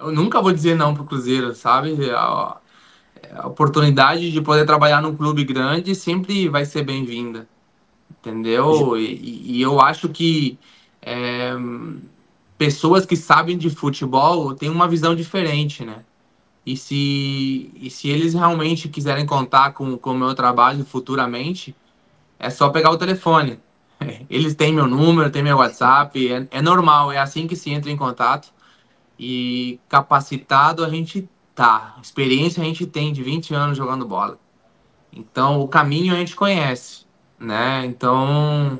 Eu nunca vou dizer não pro Cruzeiro, sabe? A oportunidade de poder trabalhar num clube grande sempre vai ser bem-vinda, entendeu? E eu acho que é, pessoas que sabem de futebol têm uma visão diferente, né? E se eles realmente quiserem contar com o meu trabalho futuramente, é só pegar o telefone. Eles têm meu número, têm meu WhatsApp, é normal, é assim que se entra em contato. E capacitado a gente tá. Experiência a gente tem de 20 anos jogando bola. Então o caminho a gente conhece, né? Então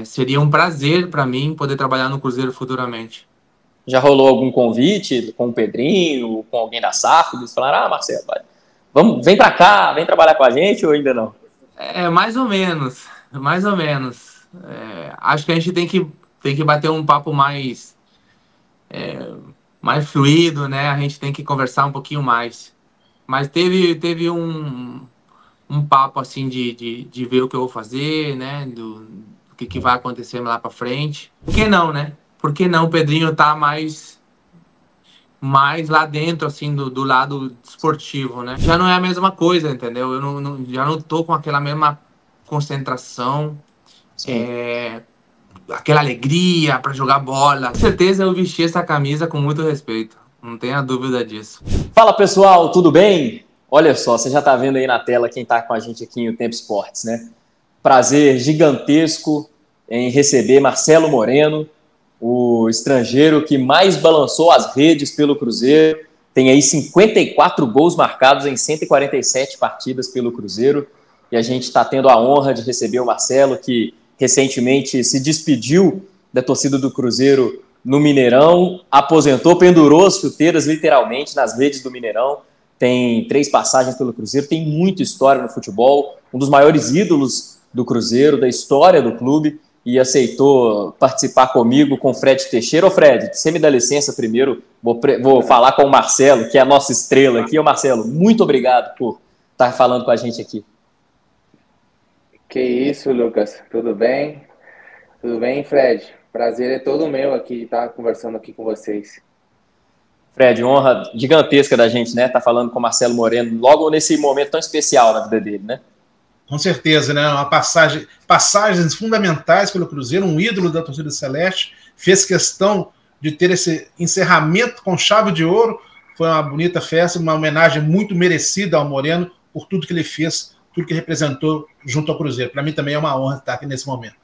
seria um prazer para mim poder trabalhar no Cruzeiro futuramente. Já rolou algum convite com o Pedrinho, com alguém da SAF? Eles falaram, ah, Marcelo, vai, vamos, vem pra cá, vem trabalhar com a gente ou ainda não? Mais ou menos, mais ou menos. Acho que a gente tem que bater um papo mais fluido, né? A gente tem que conversar um pouquinho mais. Mas teve um papo assim de ver o que eu vou fazer, né? Do que vai acontecer lá pra frente. Por que não, né? Por que não o Pedrinho tá mais lá dentro, assim, do lado esportivo, né? Já não é a mesma coisa, entendeu? Eu já não tô com aquela mesma concentração, Sim. aquela alegria para jogar bola. Com certeza eu vesti essa camisa com muito respeito. Não tenha dúvida disso. Fala pessoal, tudo bem? Olha só, você já está vendo aí na tela quem está com a gente aqui em O Tempo Esportes, né? Prazer gigantesco em receber Marcelo Moreno, o estrangeiro que mais balançou as redes pelo Cruzeiro. Tem aí 54 gols marcados em 147 partidas pelo Cruzeiro. E a gente está tendo a honra de receber o Marcelo, que recentemente se despediu da torcida do Cruzeiro no Mineirão, aposentou, pendurou as chuteiras literalmente nas redes do Mineirão. Tem 3 passagens pelo Cruzeiro, tem muita história no futebol, um dos maiores ídolos do Cruzeiro, da história do clube, e aceitou participar comigo com o Fred Teixeira. Ô Fred, você me dá licença primeiro, vou falar com o Marcelo, que é a nossa estrela aqui. Ô Marcelo, muito obrigado por estar falando com a gente aqui. Que isso, Lucas? Tudo bem? Tudo bem, Fred? Prazer é todo meu aqui estar conversando aqui com vocês. Fred, honra gigantesca da gente, né? Tá falando com o Marcelo Moreno logo nesse momento tão especial na vida dele, né? Com certeza, né? Uma passagens fundamentais pelo Cruzeiro, um ídolo da torcida celeste, fez questão de ter esse encerramento com chave de ouro. Foi uma bonita festa, uma homenagem muito merecida ao Moreno por tudo que ele fez, tudo que representou junto ao Cruzeiro. Para mim também é uma honra estar aqui nesse momento.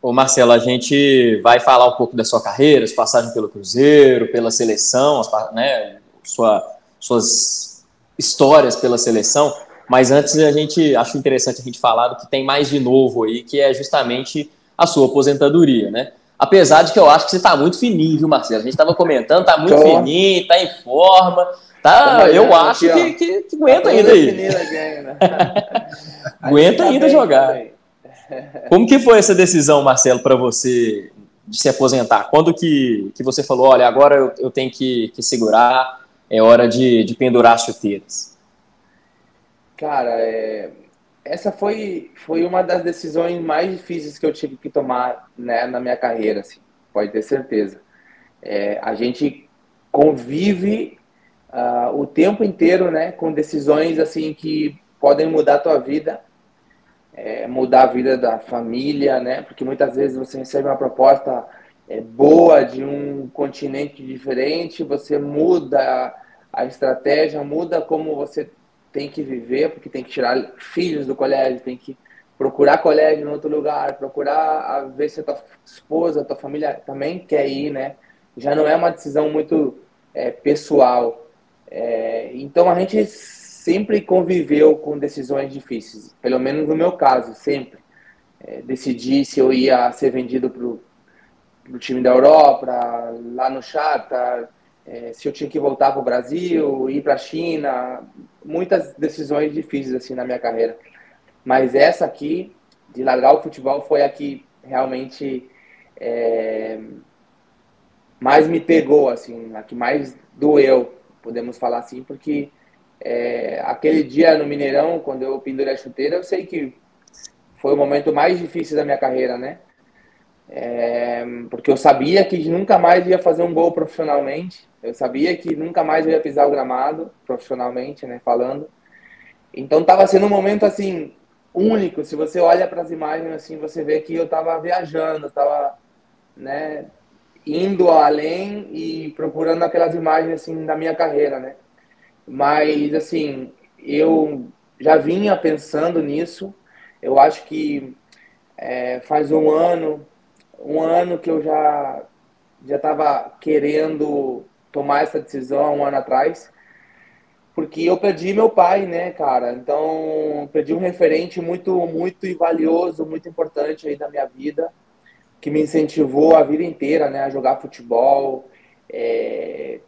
Ô Marcelo, a gente vai falar um pouco da sua carreira, sua passagem pelo Cruzeiro, pela seleção, né, suas histórias pela seleção, mas antes a gente acho interessante a gente falar do que tem mais de novo aí, que é justamente a sua aposentadoria, né? Apesar de que eu acho que você está muito fininho, viu, Marcelo? A gente estava comentando, está muito Tô, fininho, está em forma, tô tá? Eu malhando acho aqui, ó. que Tá aguenta todo ainda aí. definido aqui ainda. A gente Aguenta tá ainda bem, tá jogar. bem. Como que foi essa decisão, Marcelo, para você de se aposentar? Quando que você falou, olha, agora eu tenho que segurar, é hora de pendurar as chuteiras? Cara, essa foi uma das decisões mais difíceis que eu tive que tomar, né, na minha carreira, assim, pode ter certeza. A gente convive o tempo inteiro, né, com decisões assim que podem mudar a tua vida, mudar a vida da família, né? Porque muitas vezes você recebe uma proposta boa de um continente diferente, você muda a estratégia, muda como você tem que viver, porque tem que tirar filhos do colégio, tem que procurar colégio em outro lugar, procurar ver se a tua esposa, a tua família também quer ir, né? Já não é uma decisão muito pessoal. Então a gente sempre conviveu com decisões difíceis, pelo menos no meu caso, sempre. Decidi se eu ia ser vendido para o time da Europa, lá no Shakhtar, se eu tinha que voltar para o Brasil, ir para a China, muitas decisões difíceis assim na minha carreira. Mas essa aqui, de largar o futebol, foi a que realmente mais me pegou, assim, a que mais doeu, podemos falar assim, porque aquele dia no Mineirão, quando eu pendurei a chuteira, eu sei que foi o momento mais difícil da minha carreira, né? Porque eu sabia que nunca mais ia fazer um gol profissionalmente. Eu sabia que nunca mais eu ia pisar o gramado, profissionalmente, né, falando. Então estava sendo um momento, assim, único. Se você olha para as imagens, assim, você vê que eu estava viajando, estava, né, indo além e procurando aquelas imagens, assim, da minha carreira, né. Mas, assim, eu já vinha pensando nisso. Eu acho que faz um ano que eu já estava querendo tomar essa decisão, um ano atrás, porque eu perdi meu pai, né, cara? Então, perdi um referente muito, muito valioso, muito importante aí da minha vida, que me incentivou a vida inteira, né, a jogar futebol, é,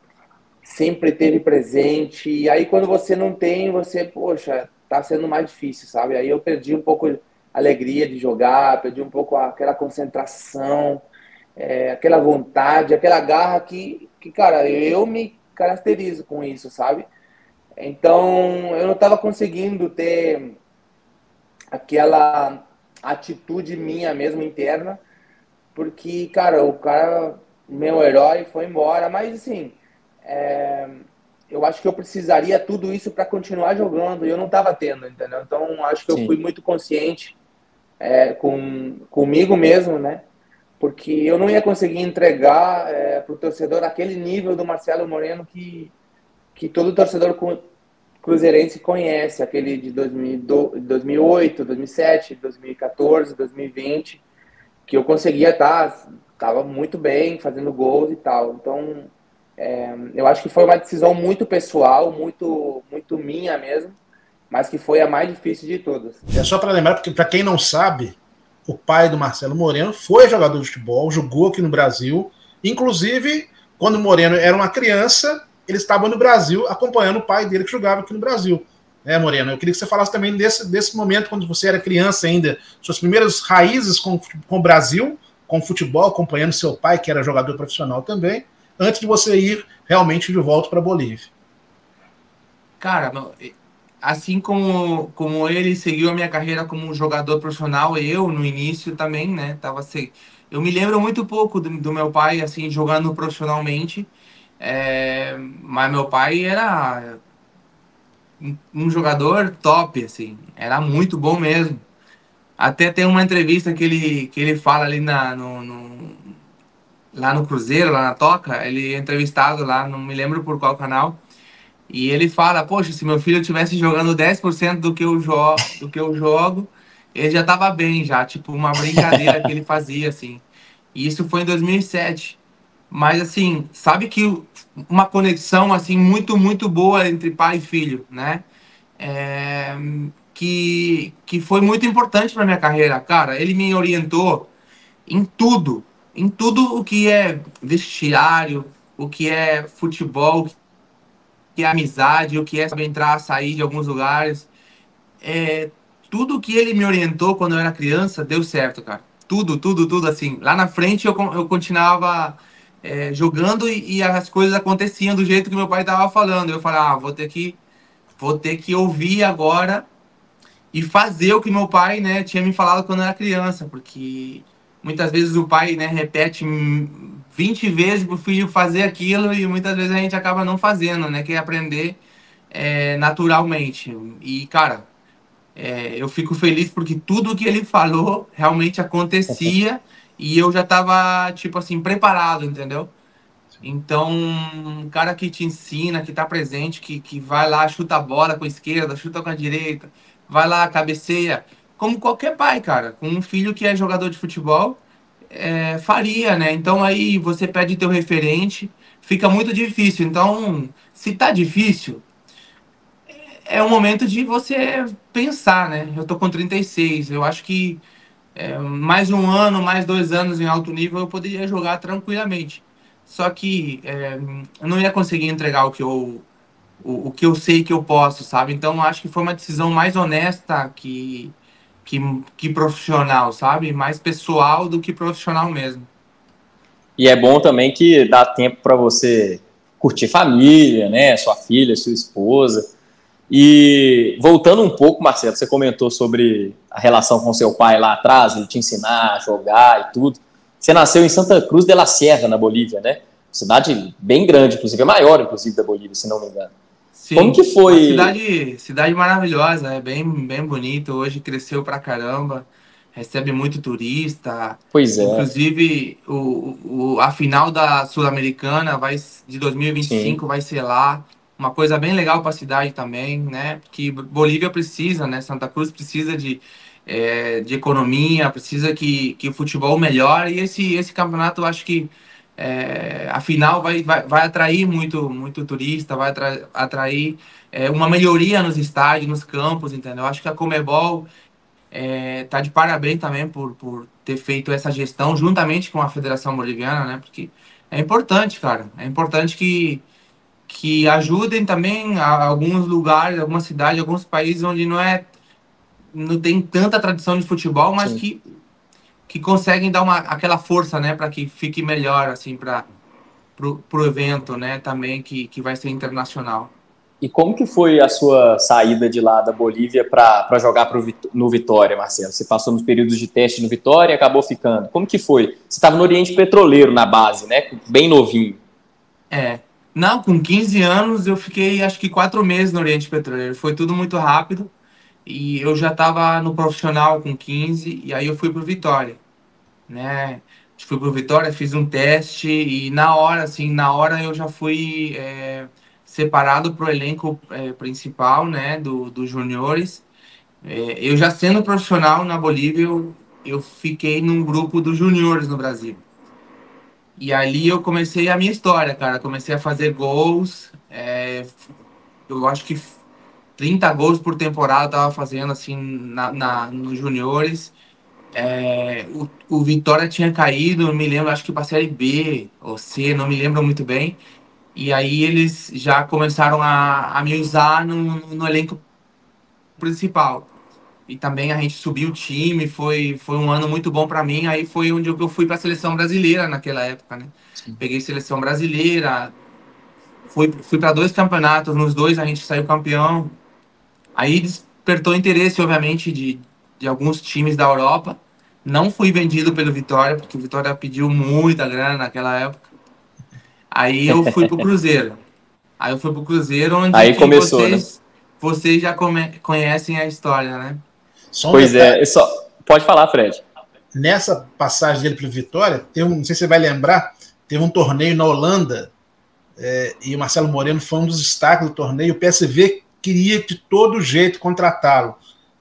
sempre teve presente. E aí, quando você não tem, você, poxa, tá sendo mais difícil, sabe? Aí eu perdi um pouco a alegria de jogar, perdi um pouco aquela concentração, aquela vontade, aquela garra que, cara, eu me caracterizo com isso, sabe? Então, eu não estava conseguindo ter aquela atitude minha mesmo interna, porque, cara, meu herói foi embora, mas assim, é, eu acho que eu precisaria tudo isso para continuar jogando e eu não estava tendo, entendeu? Então, acho que eu fui Sim. muito consciente comigo mesmo, né? Porque eu não ia conseguir entregar para o torcedor aquele nível do Marcelo Moreno que todo torcedor cruzeirense conhece, aquele de 2008, 2007, 2014, 2020, que eu conseguia estava muito bem, fazendo gols e tal. Então, eu acho que foi uma decisão muito pessoal, muito, muito minha mesmo, mas que foi a mais difícil de todas. É só para lembrar, porque para quem não sabe, o pai do Marcelo Moreno foi jogador de futebol, jogou aqui no Brasil. Inclusive, quando o Moreno era uma criança, ele estava no Brasil acompanhando o pai dele que jogava aqui no Brasil. Moreno, eu queria que você falasse também desse momento, quando você era criança ainda, suas primeiras raízes com o Brasil, com o futebol, acompanhando seu pai, que era jogador profissional também, antes de você ir realmente de volta para a Bolívia. Cara, assim como ele seguiu a minha carreira como jogador profissional, eu no início também, né? Eu me lembro muito pouco do meu pai assim jogando profissionalmente, mas meu pai era um jogador top, assim, era muito bom mesmo. Até tem uma entrevista que ele fala ali lá no Cruzeiro, lá na Toca, ele é entrevistado lá, não me lembro por qual canal. E ele fala, poxa, se meu filho tivesse jogando 10% do que eu jogo, ele já tava bem já, tipo uma brincadeira que ele fazia assim. E isso foi em 2007. Mas assim, sabe que uma conexão assim muito muito boa entre pai e filho, né? É, que foi muito importante para minha carreira, cara. Ele me orientou em tudo o que é vestiário, o que é futebol, que é amizade, o que é saber entrar, sair de alguns lugares. É, tudo que ele me orientou quando eu era criança deu certo, cara. Tudo, tudo, tudo assim. Lá na frente eu continuava jogando e as coisas aconteciam do jeito que meu pai estava falando. Eu falava, vou ter que ouvir agora e fazer o que meu pai, né, tinha me falado quando eu era criança, porque muitas vezes o pai, né, repete 20 vezes pro filho fazer aquilo e muitas vezes a gente acaba não fazendo, né, que é aprender naturalmente. E, cara, eu fico feliz porque tudo que ele falou realmente acontecia e eu já tava, tipo assim, preparado, entendeu? Então, um cara que te ensina, que tá presente, que vai lá, chuta a bola com a esquerda, chuta com a direita, vai lá, cabeceia, como qualquer pai, cara, com um filho que é jogador de futebol, faria, né? Então aí você pede teu referente, fica muito difícil. Então, se tá difícil, é o momento de você pensar, né? Eu tô com 36, eu acho que mais um ano, mais 2 anos em alto nível eu poderia jogar tranquilamente. Só que eu não ia conseguir entregar o que eu sei que eu posso, sabe? Então acho que foi uma decisão mais honesta que profissional, sabe? Mais pessoal do que profissional mesmo. E é bom também que dá tempo para você curtir família, né? Sua filha, sua esposa. E voltando um pouco, Marcelo, você comentou sobre a relação com seu pai lá atrás, ele te ensinar a jogar e tudo. Você nasceu em Santa Cruz de la Sierra, na Bolívia, né? cidade bem grande, inclusive, é maior, inclusive, da Bolívia, se não me engano. Sim, como que foi? uma cidade maravilhosa, é bem bonito. Hoje cresceu pra caramba, recebe muito turista. Pois é, Inclusive, a final da Sul-Americana de sim, 2025 vai ser lá. Uma coisa bem legal para a cidade também, né? Porque Bolívia precisa, né? Santa Cruz precisa de economia, precisa que o futebol melhore. E esse campeonato, eu acho que afinal vai atrair muito turista, vai atrair uma melhoria nos estádios, nos campos, entendeu? Acho que a Conmebol tá de parabéns também por ter feito essa gestão juntamente com a Federação Boliviana, né? Porque é importante, cara. É importante que ajudem também alguns lugares, algumas cidades, alguns países onde não tem tanta tradição de futebol, mas sim. que conseguem dar aquela força, né, para que fique melhor, assim, para pro evento, né, também que vai ser internacional. E como que foi a sua saída de lá da Bolívia para jogar no Vitória, Marcelo? Você passou nos períodos de teste no Vitória e acabou ficando. Como que foi? Você estava no Oriente Petroleiro na base, né? Bem novinho. É. Não, com 15 anos eu fiquei acho que 4 meses no Oriente Petroleiro. Foi tudo muito rápido e eu já estava no profissional com 15 e aí eu fui pro Vitória, né? Fui pro Vitória, fiz um teste e na hora eu já fui separado pro elenco principal, né, dos juniores. Eu já sendo profissional na Bolívia, eu fiquei num grupo dos juniores no Brasil. E ali eu comecei a minha história, cara. Comecei a fazer gols. Eu acho que 30 gols por temporada eu tava fazendo assim nos juniores. O Vitória tinha caído, não me lembro, acho que para Série B ou C, não me lembro muito bem. E aí eles já começaram a me usar no elenco principal. E também a gente subiu o time, foi um ano muito bom para mim. Aí foi onde eu fui para a seleção brasileira naquela época, né? Peguei seleção brasileira, fui para 2 campeonatos, nos dois a gente saiu campeão. Aí despertou interesse, obviamente, de alguns times da Europa. Não fui vendido pelo Vitória, porque o Vitória pediu muita grana naquela época. Aí eu fui pro Cruzeiro. Aí eu fui pro Cruzeiro, onde Aí que começou, né? vocês já conhecem a história, né? Só um Pois detalhe, é, pode falar, Fred. nessa passagem dele para o Vitória, não sei se você vai lembrar, teve um torneio na Holanda, e o Marcelo Moreno foi um dos destaques do torneio. O PSV queria de todo jeito contratá-lo.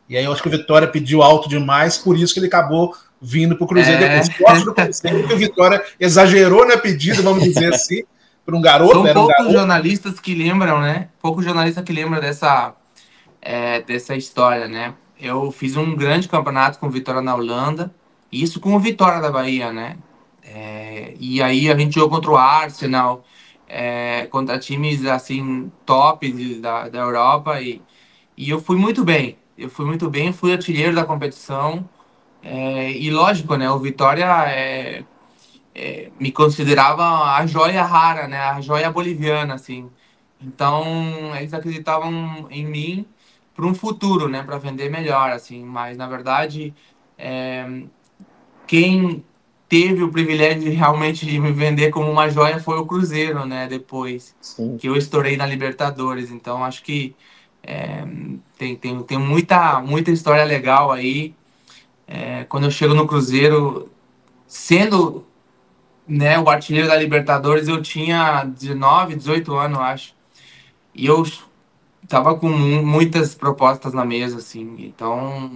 E aí eu acho que o Vitória pediu alto demais, por isso que ele acabou vindo para o Cruzeiro É, depois. Sorte do Cruzeiro que o Vitória exagerou na pedida, vamos dizer assim, para um garoto, são era um poucos garoto. jornalistas que lembram, né? Poucos jornalistas que lembram dessa história, né? Eu fiz um grande campeonato com o Vitória na Holanda, isso com o Vitória da Bahia, né? E aí a gente jogou contra o Arsenal, contra times assim top da Europa e eu fui muito bem. Eu fui muito bem, fui artilheiro da competição. E lógico, né? O Vitória me considerava a joia rara, né? A joia boliviana, assim. Então, eles acreditavam em mim para um futuro, né? Para vender melhor, assim. Mas, na verdade, é, quem teve o privilégio realmente de me vender como uma joia foi o Cruzeiro, né? Depois Sim. que eu estourei na Libertadores. Então, acho que é, tem muita história legal aí. Quando eu chego no Cruzeiro, sendo, né, o artilheiro da Libertadores, eu tinha 19, 18 anos, eu acho. E eu tava com muitas propostas na mesa, assim. Então,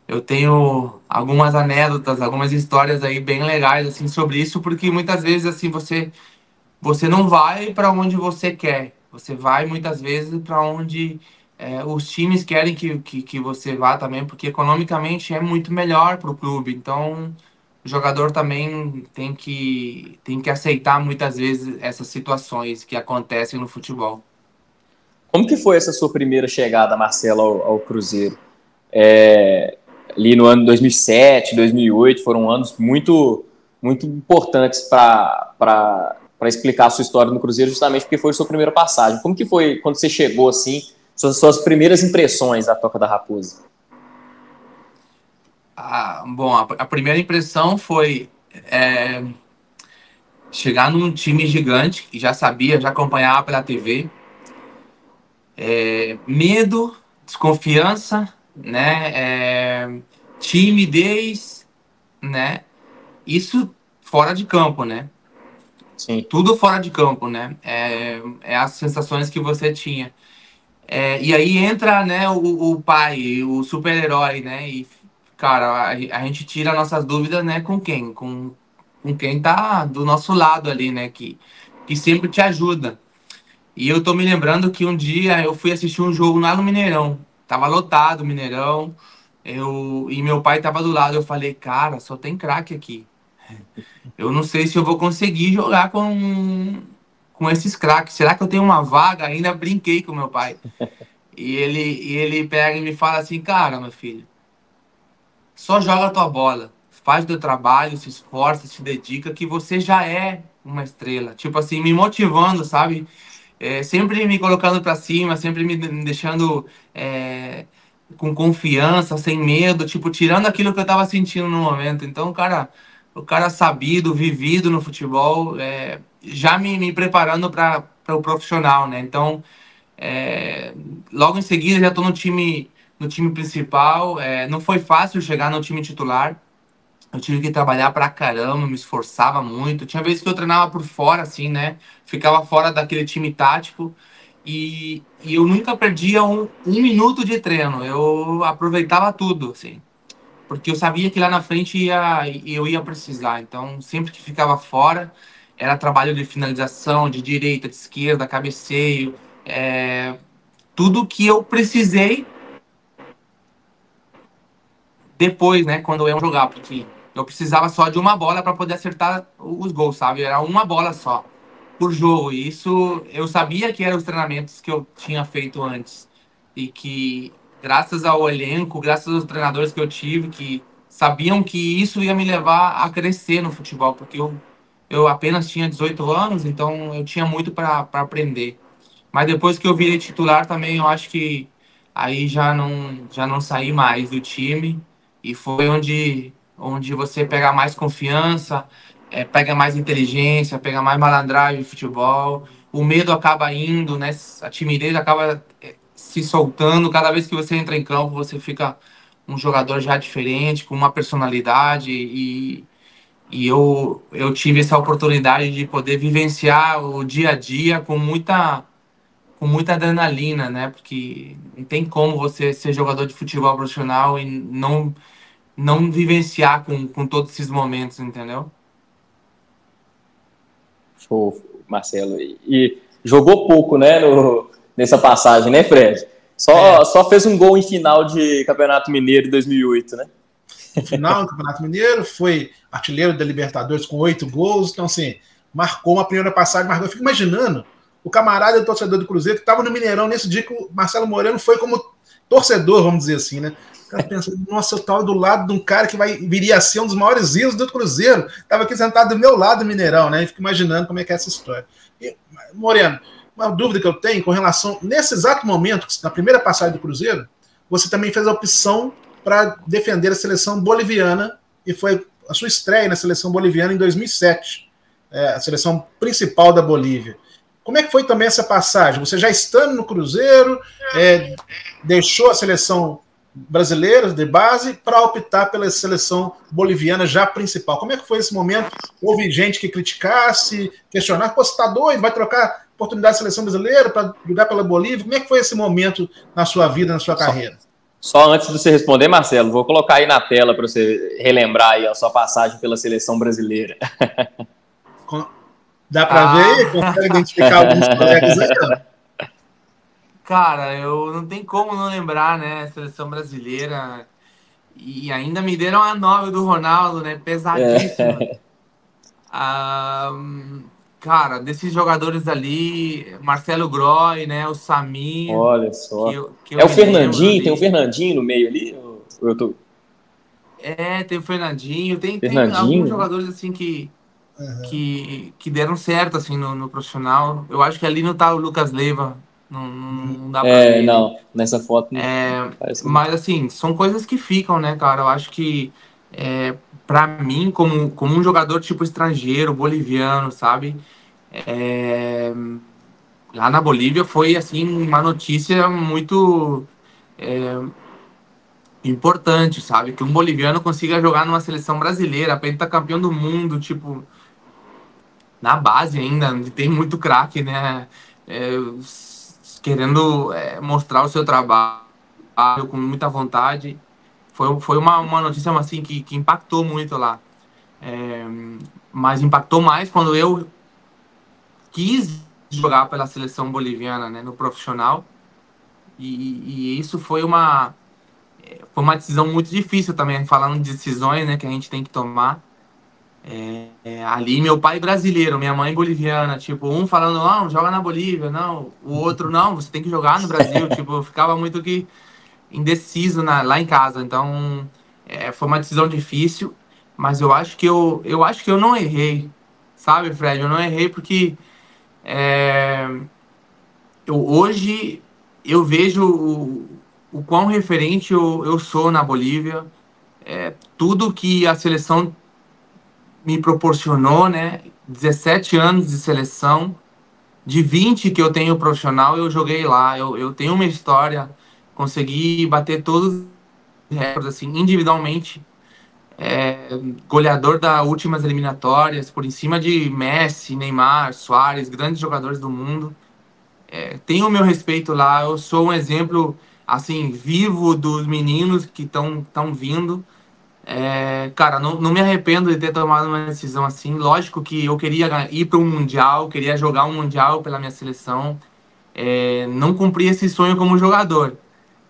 eu tenho algumas anedotas, algumas histórias aí bem legais, assim, sobre isso, porque muitas vezes, assim, você não vai para onde você quer. Você vai muitas vezes para onde os times querem que você vá também, porque economicamente é muito melhor para o clube. Então, o jogador também tem que aceitar muitas vezes essas situações que acontecem no futebol. Como que foi essa sua primeira chegada, Marcelo, ao Cruzeiro? É, ali no ano 2007, 2008, foram anos muito importantes para explicar a sua história no Cruzeiro, justamente porque foi a sua primeira passagem. Como que foi quando você chegou assim, suas primeiras impressões da Toca da Raposa? Bom, a primeira impressão foi. chegar num time gigante, que já sabia, já acompanhava pela TV, medo, desconfiança, né? Timidez, né? Isso fora de campo, né? Sim. Tudo fora de campo, né? As sensações que você tinha. E aí entra, né, o pai, o super-herói, né? E, cara, a gente tira nossas dúvidas, né, com quem? Com quem tá do nosso lado ali, né? Que sempre te ajuda. E eu tô me lembrando que um dia eu fui assistir um jogo lá no Mineirão. Tava lotado o Mineirão. E meu pai tava do lado. Eu falei, cara, só tem craque aqui. Eu não sei se eu vou conseguir jogar com esses craques. Será que eu tenho uma vaga? Ainda brinquei com meu pai. E ele pega e me fala assim, cara, meu filho, só joga a tua bola. Faz o teu trabalho, se esforça, se dedica, que você já é uma estrela. Tipo assim, me motivando, sabe? Sempre me colocando para cima, sempre me deixando com confiança, sem medo, tipo, tirando aquilo que eu tava sentindo no momento. Então, o cara sabido, vivido no futebol, já me preparando para o profissional, né? Então, logo em seguida já estou no time principal. Não foi fácil chegar no time titular. Eu tive que trabalhar pra caramba, me esforçava muito. Tinha vezes que eu treinava por fora, assim, né? Ficava fora daquele time tático. E eu nunca perdia um minuto de treino. Eu aproveitava tudo, assim. Porque eu sabia que lá na frente eu ia precisar. Então, sempre que ficava fora, era trabalho de finalização, de direita, de esquerda, cabeceio. Tudo que eu precisei depois, né, quando eu ia jogar, porque eu precisava só de uma bola para poder acertar os gols, sabe? Era uma bola só por jogo. E isso eu sabia que eram os treinamentos que eu tinha feito antes. E que, graças ao elenco, graças aos treinadores que eu tive, que sabiam que isso ia me levar a crescer no futebol, porque eu apenas tinha 18 anos, então eu tinha muito para aprender. Mas depois que eu virei titular também, eu acho que aí já não saí mais do time. E foi onde você pega mais confiança, pega mais inteligência, pega mais malandragem de futebol. O medo acaba indo, né? A timidez acaba se soltando. Cada vez que você entra em campo, você fica um jogador já diferente, com uma personalidade. E eu tive essa oportunidade de poder vivenciar o dia a dia com muita adrenalina, né? Porque não tem como você ser jogador de futebol profissional e não vivenciar com todos esses momentos, entendeu? Show, Marcelo. E jogou pouco, né, nessa passagem, né, Fred? É, Só fez um gol em final de Campeonato Mineiro de 2008, né? no final do Campeonato Mineiro, foi artilheiro da Libertadores com 8 gols. Então, assim, marcou uma primeira passagem. Marcou. Eu fico imaginando o camarada e o torcedor do Cruzeiro que estava no Mineirão nesse dia que o Marcelo Moreno foi como torcedor, vamos dizer assim, né? O cara pensa, nossa, eu estava do lado de um cara que viria a ser um dos maiores ídolos do Cruzeiro. Estava aqui sentado do meu lado no Mineirão, né? Eu fico imaginando como é que é essa história. E, Moreno, uma dúvida que eu tenho com relação, nesse exato momento, na primeira passagem do Cruzeiro, você também fez a opção para defender a seleção boliviana e foi a sua estreia na seleção boliviana em 2007, a seleção principal da Bolívia. Como é que foi também essa passagem? Você já estando no Cruzeiro, deixou a seleção brasileira de base para optar pela seleção boliviana já principal. Como é que foi esse momento? Houve gente que criticasse, questionasse, pô, você está doido, vai trocar a oportunidade da seleção brasileira para jogar pela Bolívia? Como é que foi esse momento na sua vida, na sua carreira? Só antes de você responder, Marcelo, vou colocar aí na tela para você relembrar aí a sua passagem pela seleção brasileira. Dá para ver? Consegue identificar alguns colegas aí? Cara, eu não tem como não lembrar, né? Seleção brasileira. E ainda me deram a 9 do Ronaldo, né? Pesadíssima. Ah, cara, desses jogadores ali, Marcelo Groy, né? O Samir, Olha que só. eu, que É eu o me lembro Fernandinho, tem o ali. Fernandinho no meio ali? Eu tô... Tem o Fernandinho, tem alguns Fernandinho, né? jogadores assim que deram certo assim no profissional. Eu acho que ali não tá o Lucas Leiva, não dá pra ver ele. Não, nessa foto não parece que não. Mas assim, são coisas que ficam, né, cara? Eu acho que Para mim, como um jogador tipo estrangeiro, boliviano, sabe? É, lá na Bolívia foi assim uma notícia muito importante, sabe? Que um boliviano consiga jogar numa seleção brasileira, pentacampeão do mundo, tipo, na base ainda, onde tem muito craque, né? Querendo mostrar o seu trabalho com muita vontade. Foi uma notícia assim que impactou muito lá. É, mas impactou mais quando eu quis jogar pela seleção boliviana, né, no profissional. E isso foi uma decisão muito difícil também, falando de decisões, né, que a gente tem que tomar. Ali, meu pai brasileiro, minha mãe boliviana, tipo, um falando, não, joga na Bolívia, não, o outro, não, você tem que jogar no Brasil, tipo, eu ficava muito que indeciso lá em casa, então foi uma decisão difícil, mas eu acho que eu não errei, sabe, Fred, eu não errei porque é, hoje eu vejo o quão referente eu sou na Bolívia, tudo que a seleção me proporcionou, né? 17 anos de seleção, de 20 que eu tenho profissional, eu joguei lá. Eu tenho uma história, consegui bater todos os recordes, assim, individualmente. Goleador das últimas eliminatórias, por em cima de Messi, Neymar, Suárez, grandes jogadores do mundo. Tenho o meu respeito lá, eu sou um exemplo, assim, vivo dos meninos que estão vindo. Cara, não me arrependo de ter tomado uma decisão assim. Lógico que eu queria ir para um Mundial, queria jogar um Mundial pela minha seleção. Não cumpri esse sonho como jogador,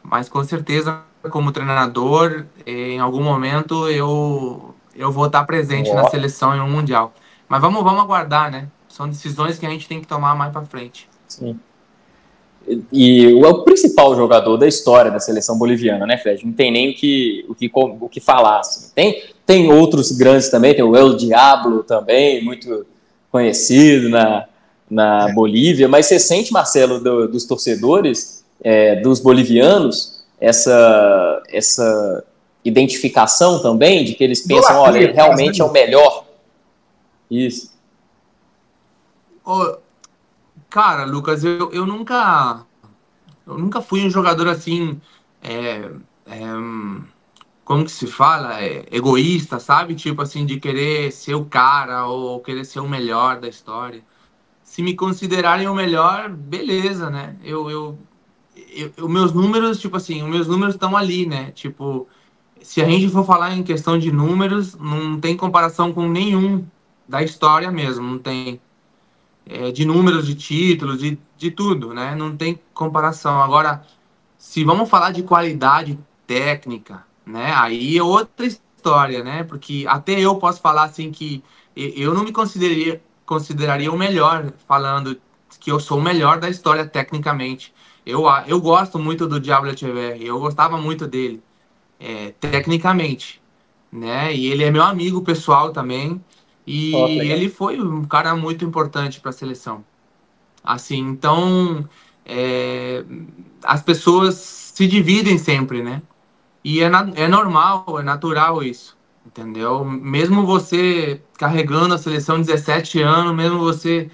mas com certeza, como treinador, em algum momento eu vou estar presente na Ó, seleção em um Mundial. Mas vamos aguardar, né? São decisões que a gente tem que tomar mais para frente. sim. E é o principal jogador da história da seleção boliviana, né, Fred? Não tem nem o que falar. Assim. Tem outros grandes também, tem o El Diablo também, muito conhecido na Bolívia, mas você sente, Marcelo, dos torcedores, dos bolivianos, essa identificação também, de que eles pensam, olha, ele realmente é o melhor. Isso. Ô, cara, Lucas, eu nunca fui um jogador assim, é, é, como que se fala? Egoísta, sabe? Tipo assim, de querer ser o cara ou querer ser o melhor da história. Se me considerarem o melhor, beleza, né? Meus números, tipo assim, os meus números estão ali, né? Tipo, se a gente for falar em questão de números, não tem comparação com nenhum da história mesmo, não tem. De números, de títulos, de tudo, né? Não tem comparação. Agora, se vamos falar de qualidade técnica, né? Aí é outra história, né? Porque até eu posso falar assim que eu não me consideraria o melhor, falando que eu sou o melhor da história tecnicamente. Eu gosto muito do Diablo Echeverri, eu gostava muito dele, tecnicamente, né? E ele é meu amigo pessoal também. Ó, E legal. ele foi um cara muito importante para a seleção. Assim, então, é, as pessoas se dividem sempre, né? E é normal, é natural isso, entendeu? Mesmo você carregando a seleção 17 anos, mesmo você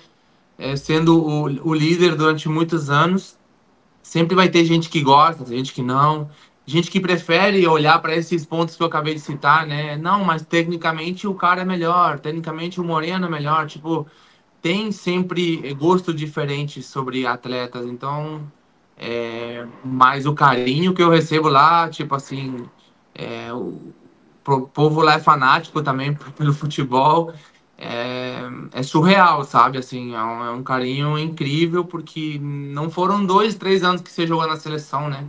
sendo o líder durante muitos anos, sempre vai ter gente que gosta, gente que não, gente que prefere olhar para esses pontos que eu acabei de citar, né? Não, mas tecnicamente o cara é melhor, tecnicamente o Moreno é melhor, tipo, tem sempre gosto diferente sobre atletas, então, mas o carinho que eu recebo lá, tipo assim, o povo lá é fanático também pelo futebol, é surreal, sabe? Assim, é um carinho incrível, porque não foram 2, 3 anos que você jogou na seleção, né?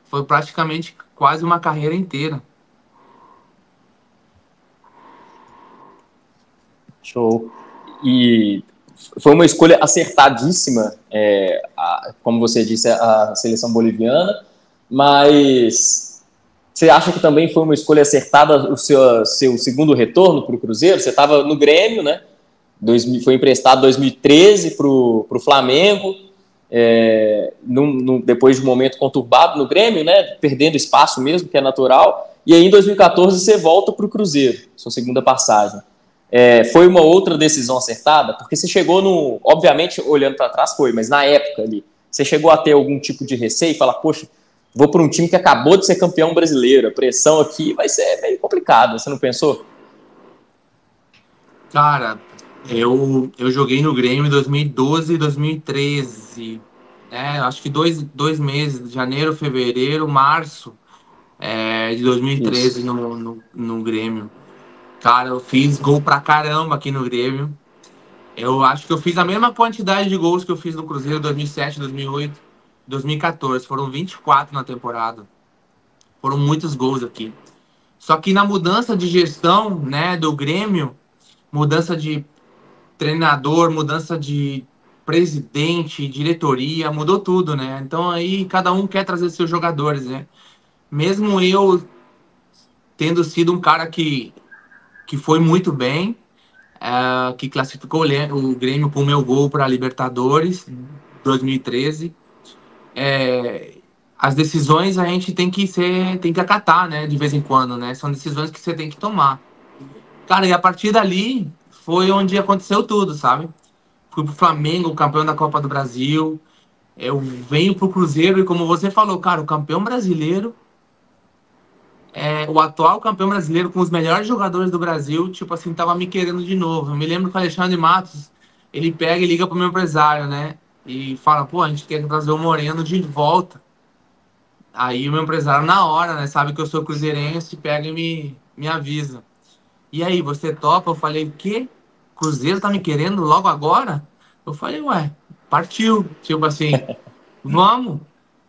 Foi praticamente quase uma carreira inteira. Show. E foi uma escolha acertadíssima, como você disse, a seleção boliviana, mas você acha que também foi uma escolha acertada o seu segundo retorno para o Cruzeiro? Você estava no Grêmio, né? Foi emprestado em 2013 para o Flamengo, depois de um momento conturbado no Grêmio, né, perdendo espaço mesmo, que é natural, e aí em 2014 você volta para o Cruzeiro, sua segunda passagem. Foi uma outra decisão acertada? Porque você chegou no... Obviamente, olhando para trás foi, mas na época ali, você chegou a ter algum tipo de receio e falar, poxa, vou para um time que acabou de ser campeão brasileiro, a pressão aqui vai ser meio complicada, você não pensou? Cara, eu joguei no Grêmio em 2012 e 2013. Acho que dois meses, janeiro, fevereiro, março, de 2013 Isso. no Grêmio. Cara, eu fiz gol pra caramba aqui no Grêmio. Eu acho que eu fiz a mesma quantidade de gols que eu fiz no Cruzeiro em 2007, 2008, 2014. Foram 24 na temporada. Foram muitos gols aqui. Só que na mudança de gestão, né, do Grêmio, mudança de treinador, mudança de presidente, diretoria, mudou tudo, né? Então aí cada um quer trazer seus jogadores, né? Mesmo eu tendo sido um cara que foi muito bem, que classificou o Grêmio com o meu gol para a Libertadores 2013. As decisões a gente tem que acatar, né? De vez em quando, né? São decisões que você tem que tomar. Cara, e a partir dali foi onde aconteceu tudo, sabe? Fui pro Flamengo, campeão da Copa do Brasil. Eu venho pro Cruzeiro e como você falou, cara, o campeão brasileiro o atual campeão brasileiro com os melhores jogadores do Brasil, tipo assim, tava me querendo de novo. Eu me lembro que o Alexandre Matos, ele pega e liga pro meu empresário, né? E fala, pô, a gente quer trazer o Moreno de volta. Aí o meu empresário, na hora, né? Sabe que eu sou cruzeirense, pega e me avisa. E aí, você topa? Eu falei, o quê? Cruzeiro tá me querendo logo agora? Eu falei, ué, partiu. Tipo assim, vamos.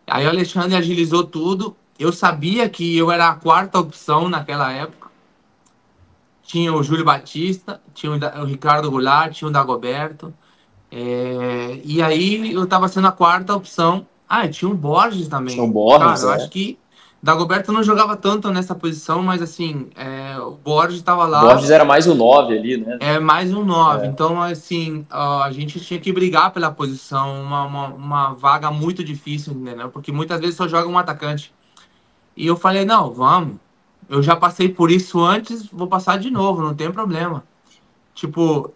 Aí o Alexandre agilizou tudo. Eu sabia que eu era a quarta opção naquela época. Tinha o Júlio Batista, tinha o Ricardo Goulart, tinha o Dagoberto. E aí eu tava sendo a quarta opção. Ah, e tinha o Borges Tinha o também. Cara, Borges, eu acho que Dagoberto não jogava tanto nessa posição, mas assim, o Borges tava lá. Borges era mais o 9 ali, né? É mais um 9. Então, assim, a gente tinha que brigar pela posição, uma vaga muito difícil, entendeu? Porque muitas vezes só joga um atacante. E eu falei, não, vamos. Eu já passei por isso antes, vou passar de novo, não tem problema. Tipo,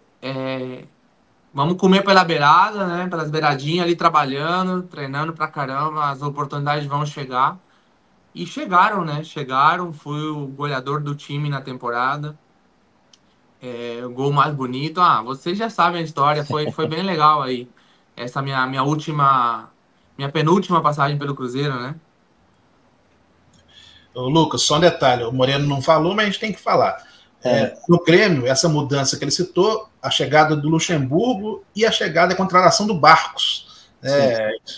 vamos comer pela beirada, né? Pelas beiradinhas ali trabalhando, treinando pra caramba, as oportunidades vão chegar. E chegaram, né? Chegaram, fui o goleador do time na temporada. O gol mais bonito. Ah, vocês já sabem a história, foi bem legal aí. Essa minha penúltima passagem pelo Cruzeiro, né? Ô, Lucas, só um detalhe, o Moreno não falou, mas a gente tem que falar. No Grêmio, essa mudança que ele citou, a chegada do Luxemburgo e a chegada e a contratação do Barcos.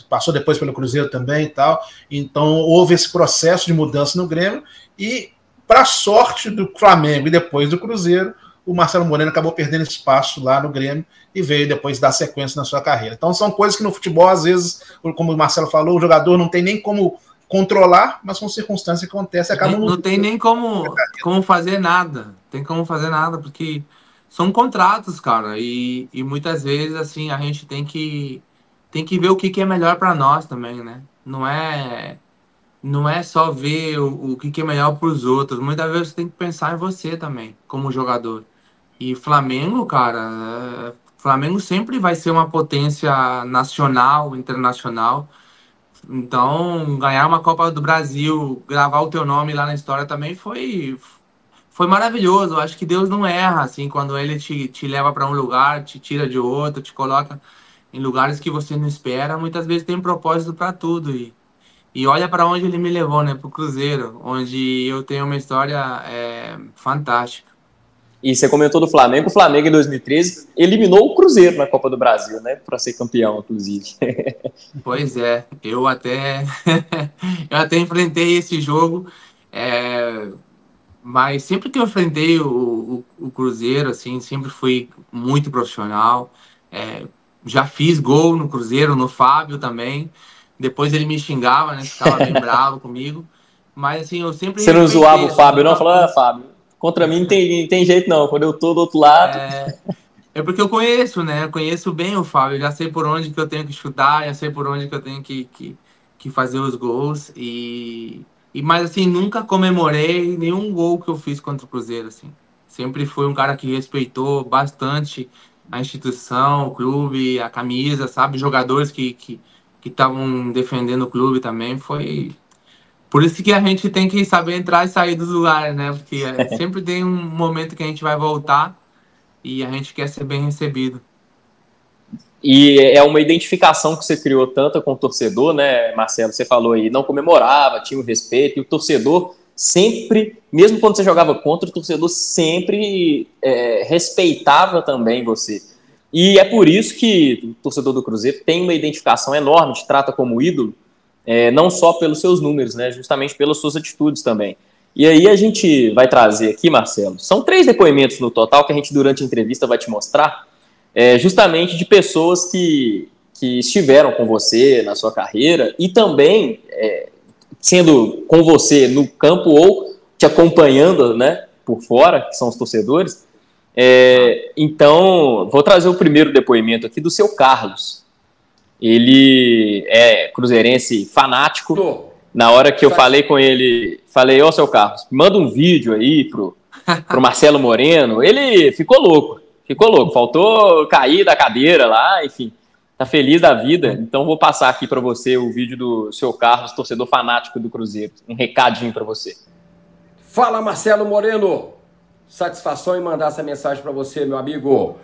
Passou depois pelo Cruzeiro também e tal. Então houve esse processo de mudança no Grêmio e, para sorte do Flamengo e depois do Cruzeiro, o Marcelo Moreno acabou perdendo espaço lá no Grêmio e veio depois dar sequência na sua carreira. Então são coisas que no futebol, às vezes, como o Marcelo falou, o jogador não tem nem como controlar, mas são circunstâncias que acontecem. Não tem nem como fazer nada. Tem como fazer nada, porque são contratos, cara. E muitas vezes, assim, a gente tem que ver o que é melhor para nós também, né? Não é só ver o que é melhor para os outros. Muitas vezes você tem que pensar em você também, como jogador. E Flamengo, cara, Flamengo sempre vai ser uma potência nacional, internacional. Então, ganhar uma Copa do Brasil, gravar o teu nome lá na história também foi maravilhoso. Eu acho que Deus não erra, assim, quando ele te leva para um lugar, te tira de outro, te coloca em lugares que você não espera. Muitas vezes tem um propósito para tudo. E olha para onde ele me levou, né? Pro Cruzeiro, onde eu tenho uma história fantástica. E você comentou do Flamengo. O Flamengo, em 2013, eliminou o Cruzeiro na Copa do Brasil, né? Para ser campeão, inclusive. Pois é, eu até eu até enfrentei esse jogo, mas sempre que eu enfrentei o Cruzeiro, assim, sempre fui muito profissional. Já fiz gol no Cruzeiro, no Fábio também. Depois ele me xingava, né? Ficava bem bravo comigo. Mas assim, eu sempre Você não zoava respeitei, o assim, Fábio, não? nunca Falava, fui. Fábio, contra mim não tem jeito, não. Quando eu tô do outro lado. É porque eu conheço, né? Eu conheço bem o Fábio, eu já sei por onde que eu tenho que chutar, já sei por onde que eu tenho que fazer os gols. Mas assim, nunca comemorei nenhum gol que eu fiz contra o Cruzeiro, assim. Sempre fui um cara que respeitou bastante a instituição, o clube, a camisa, sabe? Jogadores que estavam defendendo o clube também. Foi por isso que a gente tem que saber entrar e sair dos lugares, né? Porque sempre tem um momento que a gente vai voltar e a gente quer ser bem recebido. E é uma identificação que você criou tanto com o torcedor, né, Marcelo? Você falou aí, não comemorava, tinha o respeito, e o torcedor sempre, mesmo quando você jogava contra, o torcedor sempre respeitava também você. E é por isso que o torcedor do Cruzeiro tem uma identificação enorme, te trata como ídolo, não só pelos seus números, né, justamente pelas suas atitudes também. E aí a gente vai trazer aqui, Marcelo, são 3 depoimentos no total que a gente durante a entrevista vai te mostrar, justamente de pessoas que estiveram com você na sua carreira e também sendo com você no campo ou te acompanhando, né, por fora, que são os torcedores. Então, vou trazer o primeiro depoimento aqui do seu Carlos. Ele é cruzeirense fanático. Na hora que eu falei com ele, falei, seu Carlos, manda um vídeo aí pro Marcelo Moreno. Ele ficou louco. Faltou cair da cadeira lá, enfim, tá feliz da vida. Então vou passar aqui para você o vídeo do seu Carlos, torcedor fanático do Cruzeiro. Um recadinho para você. Fala, Marcelo Moreno. Satisfação em mandar essa mensagem para você, meu amigo.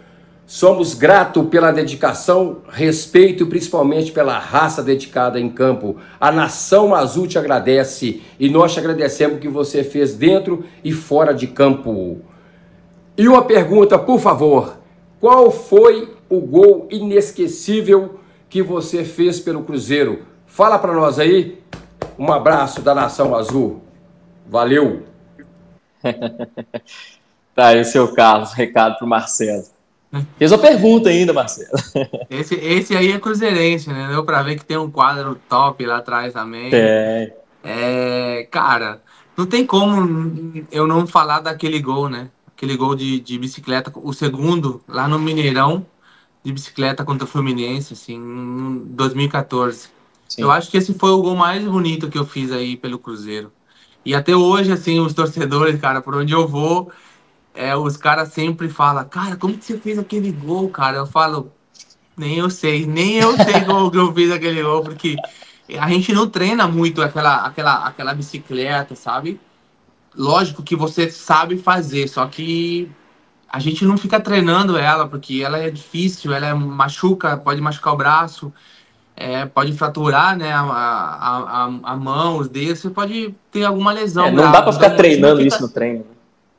Somos gratos pela dedicação, respeito e principalmente pela raça dedicada em campo. A Nação Azul te agradece e nós te agradecemos o que você fez dentro e fora de campo. E uma pergunta, por favor. Qual foi o gol inesquecível que você fez pelo Cruzeiro? Fala para nós aí. Um abraço da Nação Azul. Valeu. Tá aí o seu Carlos, recado pro Marcelo. Fez uma pergunta ainda, Marcelo. Esse aí é cruzeirense, né? Deu pra ver que tem um quadro top lá atrás também. Cara, não tem como eu não falar daquele gol, né? Aquele gol de bicicleta, o segundo, lá no Mineirão, de bicicleta contra o Fluminense, assim, em 2014. Sim. Eu acho que esse foi o gol mais bonito que eu fiz aí pelo Cruzeiro. E até hoje, assim, os torcedores, cara, por onde eu vou, os caras sempre falam, cara, como que você fez aquele gol, cara? Eu falo, nem eu sei como que eu fiz aquele gol, porque a gente não treina muito aquela bicicleta, sabe? Lógico que você sabe fazer, só que a gente não fica treinando ela, porque ela é difícil, machuca, pode machucar o braço, pode fraturar, né, a mão, os dedos, você pode ter alguma lesão. Não dá para ficar treinando isso no treino.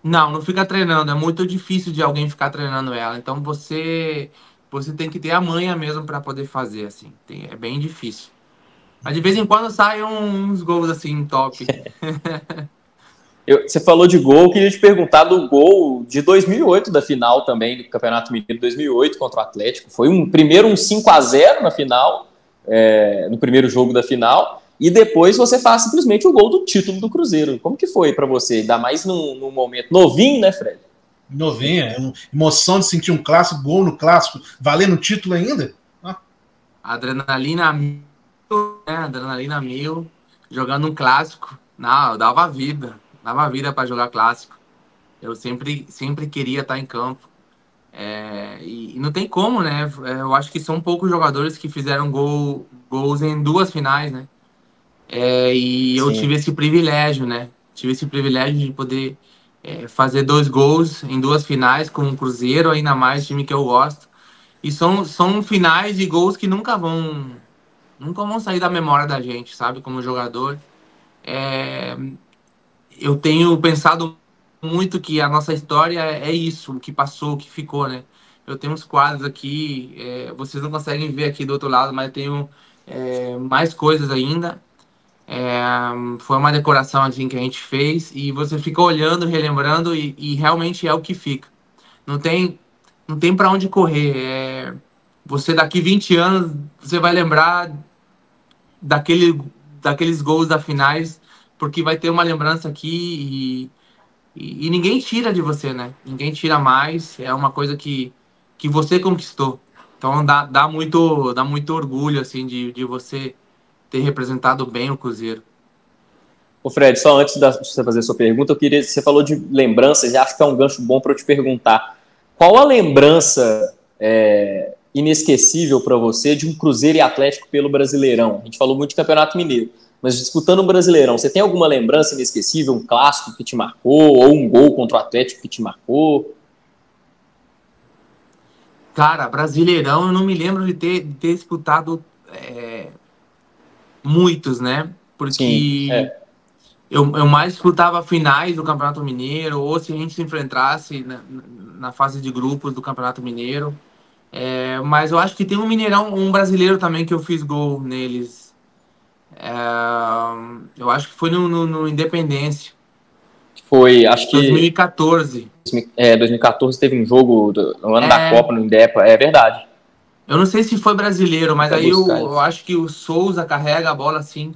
Não fica treinando, é muito difícil de alguém ficar treinando ela, então você tem que ter a manha mesmo para poder fazer, assim, é bem difícil. Mas de vez em quando saem uns gols assim, top. Você falou de gol, queria te perguntar do gol de 2008, da final também, do Campeonato Mineiro 2008 contra o Atlético. Foi primeiro um 5-0 na final, no primeiro jogo da final, e depois você faz simplesmente o gol do título do Cruzeiro. Como que foi para você? Ainda mais num momento novinho, né, Fred? Novinho, emoção de sentir um clássico, gol no clássico, valendo o título ainda? Adrenalina mil, né? Adrenalina mil, jogando um clássico. Não, eu dava vida para jogar clássico. Eu sempre queria estar em campo. E não tem como, né? Eu acho que são poucos jogadores que fizeram gols em 2 finais, né? E eu tive esse privilégio, né? Tive esse privilégio de poder fazer 2 gols em 2 finais com o Cruzeiro, ainda mais time que eu gosto. E são finais de gols que nunca vão sair da memória da gente, sabe? Como jogador. Eu tenho pensado muito que a nossa história é isso, o que passou, o que ficou, né? Eu tenho uns quadros aqui, vocês não conseguem ver aqui do outro lado, mas eu tenho mais coisas ainda. Foi uma decoração assim que a gente fez e você fica olhando, relembrando e realmente é o que fica. Não tem para onde correr. Você daqui 20 anos, você vai lembrar daqueles gols da finais, porque vai ter uma lembrança aqui e ninguém tira de você, né? Ninguém tira mais. É uma coisa que que você conquistou. Então dá muito orgulho assim de você ter representado bem o Cruzeiro. Ô Fred, só antes de você fazer a sua pergunta, você falou de lembranças, e acho que é um gancho bom para eu te perguntar. Qual a lembrança inesquecível para você de um Cruzeiro e Atlético pelo Brasileirão? A gente falou muito de Campeonato Mineiro, mas disputando um Brasileirão, você tem alguma lembrança inesquecível, um clássico que te marcou, ou um gol contra o Atlético que te marcou? Cara, Brasileirão, eu não me lembro de ter disputado muitos, né? Sim, Porque eu mais disputava finais do Campeonato Mineiro, ou se a gente se enfrentasse na fase de grupos do Campeonato Mineiro. Mas eu acho que tem um Mineirão, um brasileiro também que eu fiz gol neles. É, eu acho que foi no Independência, foi, acho que 2014. 2014 teve um jogo no ano da É, Copa no Indepa, é verdade. eu não sei se foi brasileiro, mas Vai aí buscar eu isso. acho que o Souza carrega a bola assim.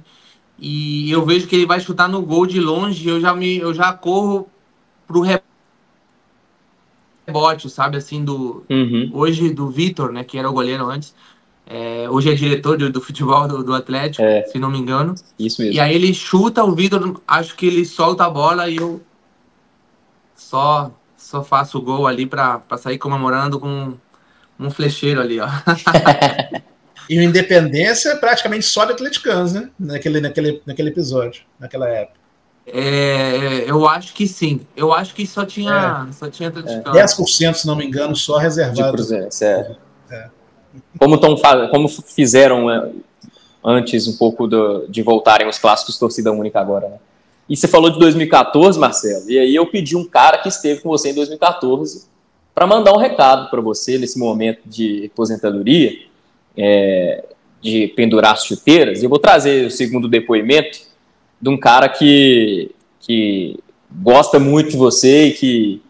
E eu vejo que ele vai chutar no gol de longe, eu já corro pro rebote, sabe, assim, Uhum, hoje do Vitor, né, que era o goleiro antes, hoje é diretor do futebol do Atlético, é, se não me engano, isso e mesmo. aí ele chuta, o Vitor, acho que ele solta a bola e eu só faço o gol ali pra sair comemorando com um flecheiro ali, ó. E o Independência é praticamente só de atleticanos, né? Naquele episódio, naquela época. Eu acho que sim, eu acho que só É, tinha atleticano. 10%, se não me engano, só De reservado. Cruzeiro, É. como fizeram antes um pouco de voltarem os clássicos torcida única agora, né? E você falou de 2014, Marcelo, e aí eu pedi um cara que esteve com você em 2014 para mandar um recado para você nesse momento de aposentadoria, de pendurar as chuteiras. E eu vou trazer o segundo depoimento de um cara que gosta muito de você e que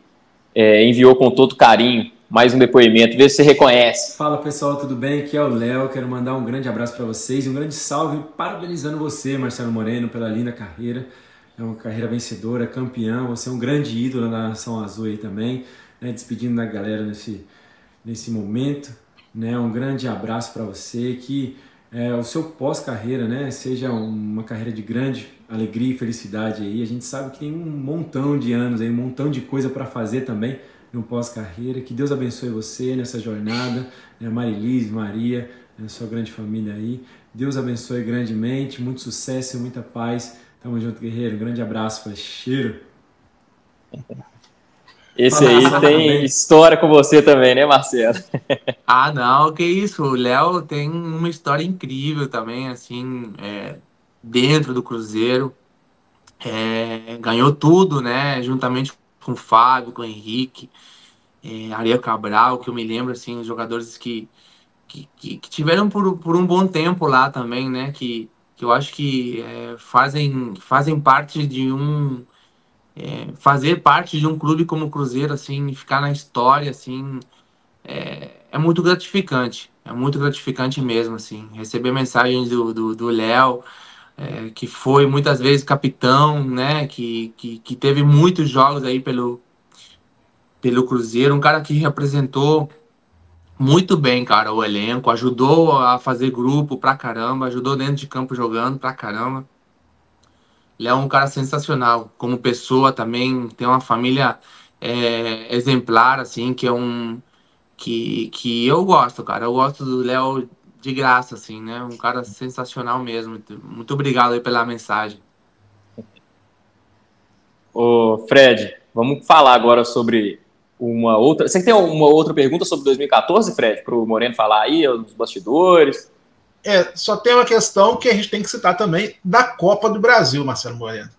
enviou com todo carinho mais um depoimento. Vê se você reconhece. Fala pessoal, tudo bem? Aqui é o Léo. Quero mandar um grande abraço para vocês e um grande salve parabenizando você, Marcelo Moreno, pela linda carreira. É uma carreira vencedora, campeão. Você é um grande ídolo na Nação Azul aí também, né? Despedindo da galera nesse momento, né? Um grande abraço para você, que o seu pós-carreira, né, seja uma carreira de grande alegria e felicidade aí. A gente sabe que tem um montão de anos aí, um montão de coisa para fazer também no pós-carreira. Que Deus abençoe você nessa jornada, né, Marilis, Maria, né, sua grande família aí. Deus abençoe grandemente, muito sucesso e muita paz. Tamo junto, guerreiro. Um grande abraço, cheiro. Esse aí tem história com você também, né, Marcelo? Ah, não, que isso. O Léo tem uma história incrível também, assim, dentro do Cruzeiro. Ganhou tudo, né? Juntamente com o Fábio, com o Henrique, Ariel Cabral, que eu me lembro, assim, os jogadores que tiveram por um bom tempo lá também, né? Que eu acho que fazem parte fazer parte de um clube como o Cruzeiro, assim, e ficar na história, assim, é muito gratificante. É muito gratificante mesmo, assim. Receber mensagens do Léo, que foi muitas vezes capitão, né? Que teve muitos jogos aí pelo Cruzeiro. Um cara que representou muito bem, cara, o elenco. Ajudou a fazer grupo pra caramba. Ajudou dentro de campo jogando pra caramba. Ele é um cara sensacional. Como pessoa também, tem uma família exemplar, assim, que eu gosto, cara. Eu gosto do Léo de graça, assim, né? Um cara sensacional mesmo. Muito obrigado aí pela mensagem. Ô, Fred, vamos falar agora sobre uma outra. Você tem uma outra pergunta sobre 2014, Fred, para o Moreno falar aí, nos bastidores? Só tem uma questão que a gente tem que citar também da Copa do Brasil, Marcelo Moreno.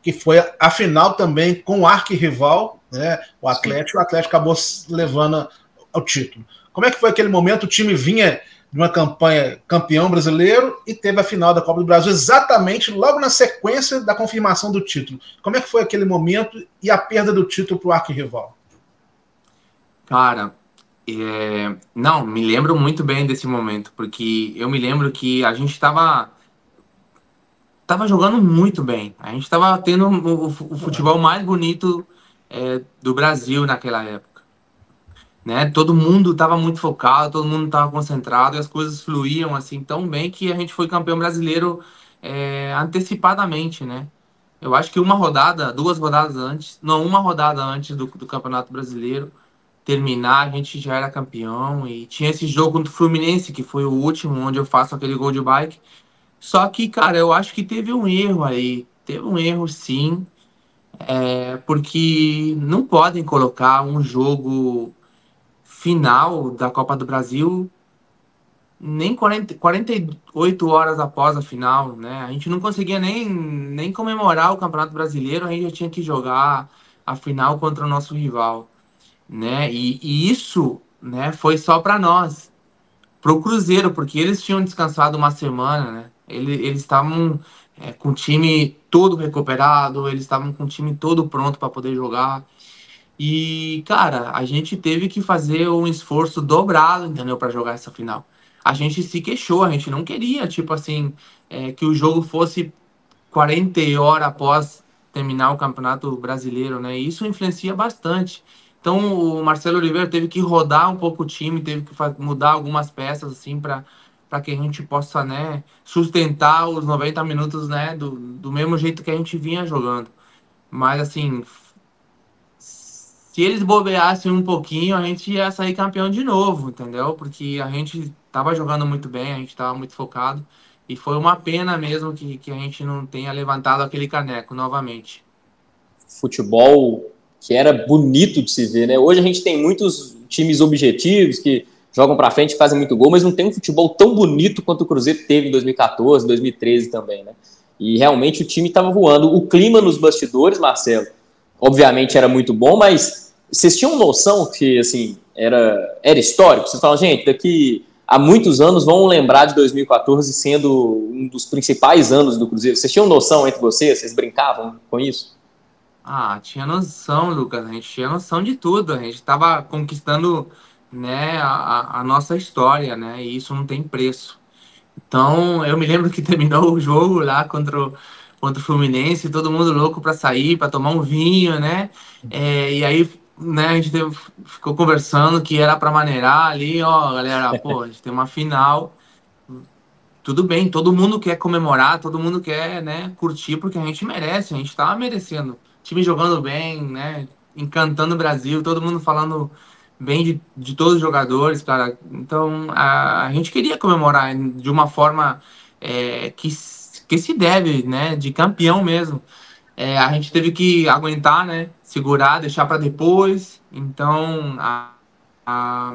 Que foi a final também com o arquirrival, né, o Atlético acabou levando ao título. Como é que foi aquele momento? O time vinha de uma campanha campeão brasileiro e teve a final da Copa do Brasil exatamente logo na sequência da confirmação do título. Como é que foi aquele momento e a perda do título para o arquirrival? Cara, não, me lembro muito bem desse momento, porque eu me lembro que a gente tava jogando muito bem. A gente tava tendo o futebol mais bonito do Brasil naquela época, né? Todo mundo estava muito focado, todo mundo estava concentrado e as coisas fluíam assim tão bem que a gente foi campeão brasileiro antecipadamente, né? Eu acho que uma rodada, duas rodadas antes, não, uma rodada antes do Campeonato Brasileiro terminar, a gente já era campeão e tinha esse jogo contra o Fluminense, que foi o último, onde eu faço aquele gol de bike. Só que, cara, eu acho que teve um erro aí, teve um erro sim, porque não podem colocar um jogo final da Copa do Brasil nem 48 horas após a final, né? A gente não conseguia nem comemorar o Campeonato Brasileiro, a gente já tinha que jogar a final contra o nosso rival, né? E isso, né, foi só para nós, pro Cruzeiro, porque eles tinham descansado uma semana, né? Eles estavam com o time todo recuperado, eles estavam com o time todo pronto para poder jogar. E, cara, a gente teve que fazer um esforço dobrado, entendeu, para jogar essa final. A gente se queixou, a gente não queria, tipo assim, que o jogo fosse 40 horas após terminar o Campeonato Brasileiro, né? E isso influencia bastante. Então, o Marcelo Oliveira teve que rodar um pouco o time, teve que mudar algumas peças, assim, para que a gente possa, né, sustentar os 90 minutos, né, do mesmo jeito que a gente vinha jogando. Mas, assim, se eles bobeassem um pouquinho, a gente ia sair campeão de novo, entendeu? Porque a gente tava jogando muito bem, a gente tava muito focado. E foi uma pena mesmo que a gente não tenha levantado aquele caneco novamente. Futebol que era bonito de se ver, né? Hoje a gente tem muitos times objetivos que jogam para frente, fazem muito gol, mas não tem um futebol tão bonito quanto o Cruzeiro teve em 2014, 2013 também, né? E realmente o time estava voando. O clima nos bastidores, Marcelo, obviamente era muito bom, mas vocês tinham noção que, assim, era histórico? Vocês falam, gente, daqui há muitos anos vão lembrar de 2014 sendo um dos principais anos do Cruzeiro. Vocês tinham noção entre vocês? Vocês brincavam com isso? Ah, tinha noção, Lucas. A gente tinha noção de tudo. A gente estava conquistando, né, a nossa história, né? E isso não tem preço. Então, eu me lembro que terminou o jogo lá contra o Fluminense, todo mundo louco para sair, para tomar um vinho, né? E aí, né, a gente ficou conversando que era para maneirar ali, ó, galera, pô, a gente tem uma final. Tudo bem, todo mundo quer comemorar, todo mundo quer, né, curtir, porque a gente merece, a gente tava merecendo. Time jogando bem, né, encantando o Brasil, todo mundo falando bem de todos os jogadores, cara. Então, a gente queria comemorar de uma forma que se deve, né, de campeão mesmo. A gente teve que aguentar, né, segurar, deixar para depois. Então, a-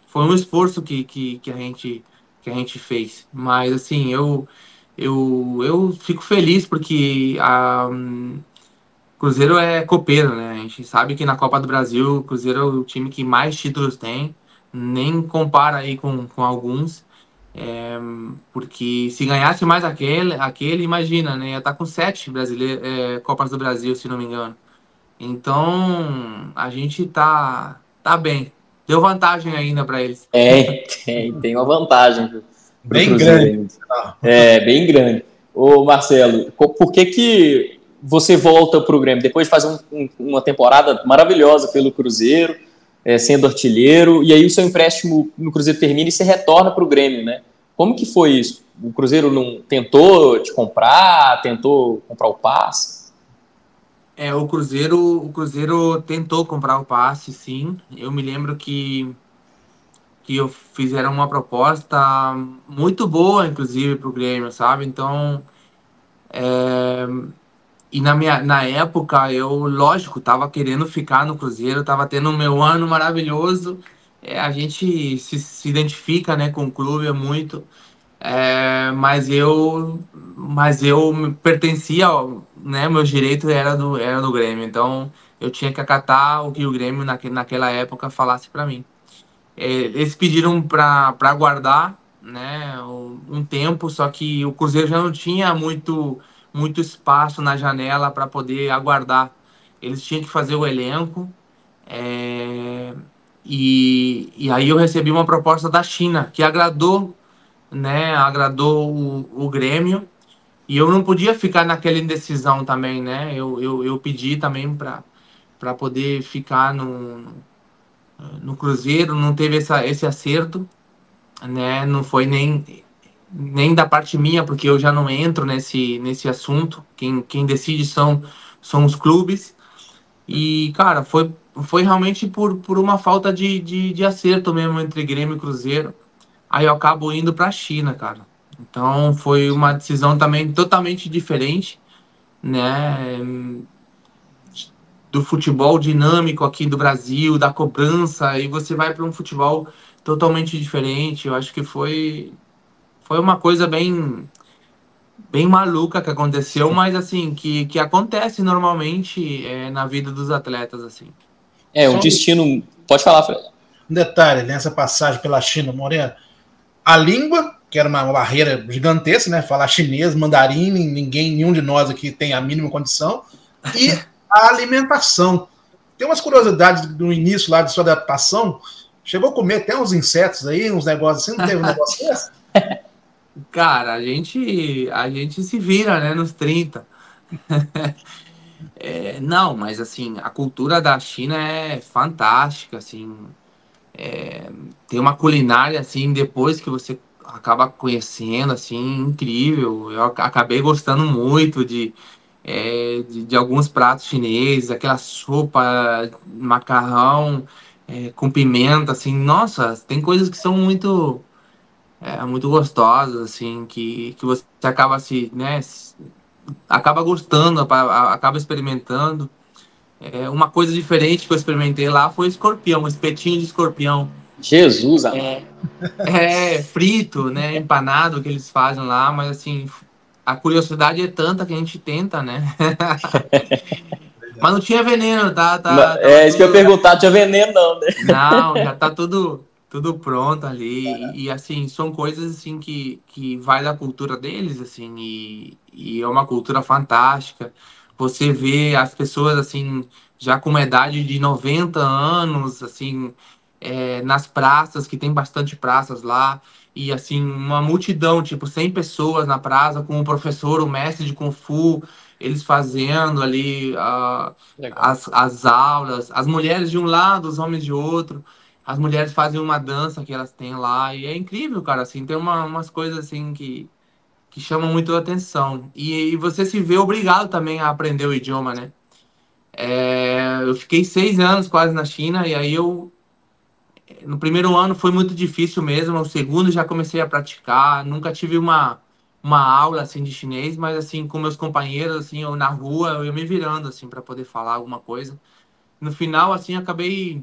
foi um esforço que a gente fez. Mas assim, eu fico feliz porque Cruzeiro é copeiro, né? A gente sabe que na Copa do Brasil o Cruzeiro é o time que mais títulos tem, nem compara aí com alguns. É, porque se ganhasse mais aquele, imagina, né? Ia estar com 7 Copas do Brasil, se não me engano. Então, a gente tá bem. Deu vantagem ainda para eles. Tem uma vantagem para o Bem Cruzeiro grande. ainda. Bem grande. Ô, Marcelo, por que você volta para o Grêmio depois de fazer uma temporada maravilhosa pelo Cruzeiro, sendo artilheiro, e aí o seu empréstimo no Cruzeiro termina e você retorna para o Grêmio, né? Como que foi isso? O Cruzeiro não tentou te comprar, tentou comprar o passe? O Cruzeiro tentou comprar o passe, sim. Eu me lembro que eu fizeram uma proposta muito boa, inclusive, para o Grêmio, sabe? Então, na época, eu, lógico, tava querendo ficar no Cruzeiro, tava tendo o meu ano maravilhoso. A gente se identifica, né, com o clube é muito. Mas eu pertencia, né? Meu direito era do Grêmio, então eu tinha que acatar o que o Grêmio naquela época falasse para mim. Eles pediram para aguardar, né? Um tempo, só que o Cruzeiro já não tinha muito espaço na janela para poder aguardar. Eles tinham que fazer o elenco. E aí eu recebi uma proposta da China que agradou, né? Agradou o Grêmio. E eu não podia ficar naquela indecisão também, né? Eu pedi também para poder ficar no Cruzeiro, não teve esse acerto, né? Não foi nem da parte minha, porque eu já não entro nesse assunto. Quem decide são os clubes. E, cara, foi realmente por uma falta de acerto mesmo entre Grêmio e Cruzeiro. Aí eu acabo indo para a China, cara. Então foi uma decisão também totalmente diferente, né? Do futebol dinâmico aqui do Brasil, da cobrança, e você vai para um futebol totalmente diferente. Eu acho que foi uma coisa bem maluca que aconteceu, mas assim, que acontece normalmente na vida dos atletas, assim. Um destino. Pode falar, Fred. Um detalhe nessa passagem pela China, Moreno. A língua, que era uma barreira gigantesca, né? Falar chinês, mandarim, nenhum de nós aqui tem a mínima condição. E a alimentação. Tem umas curiosidades do início lá de sua adaptação. Chegou a comer até uns insetos aí, uns negócios assim, não teve um negócio desse? Cara, a gente se vira, né, nos 30. Não, mas assim, a cultura da China é fantástica, assim, tem uma culinária, assim, depois que você acaba conhecendo, assim, incrível. Eu acabei gostando muito de alguns pratos chineses, aquela sopa, macarrão, com pimenta, assim, nossa, tem coisas que são muito gostosas, assim, que você acaba né, acaba gostando, acaba experimentando. Uma coisa diferente que eu experimentei lá foi escorpião, um espetinho de escorpião. Jesus, amado. Frito, né, empanado que eles fazem lá, mas assim, a curiosidade é tanta que a gente tenta, né? Mas não tinha veneno, tá? Isso que eu ia perguntar, tinha veneno não, né? Não, já tá tudo pronto ali. E assim, são coisas assim que vai da cultura deles, assim, e é uma cultura fantástica. Você vê as pessoas assim, já com uma idade de 90 anos, assim, nas praças, que tem bastante praças lá, e assim, uma multidão, tipo, 100 pessoas na praça, com o professor, o mestre de Kung Fu, eles fazendo ali as aulas, as mulheres de um lado, os homens de outro. As mulheres fazem uma dança que elas têm lá, e é incrível, cara, assim, tem umas coisas assim que chamam muito a atenção. E você se vê obrigado também a aprender o idioma, né? Eu fiquei 6 anos quase na China, e aí no primeiro ano foi muito difícil mesmo, no segundo já comecei a praticar, nunca tive uma aula assim de chinês, mas assim com meus companheiros assim, eu na rua, eu ia me virando assim para poder falar alguma coisa. No final assim acabei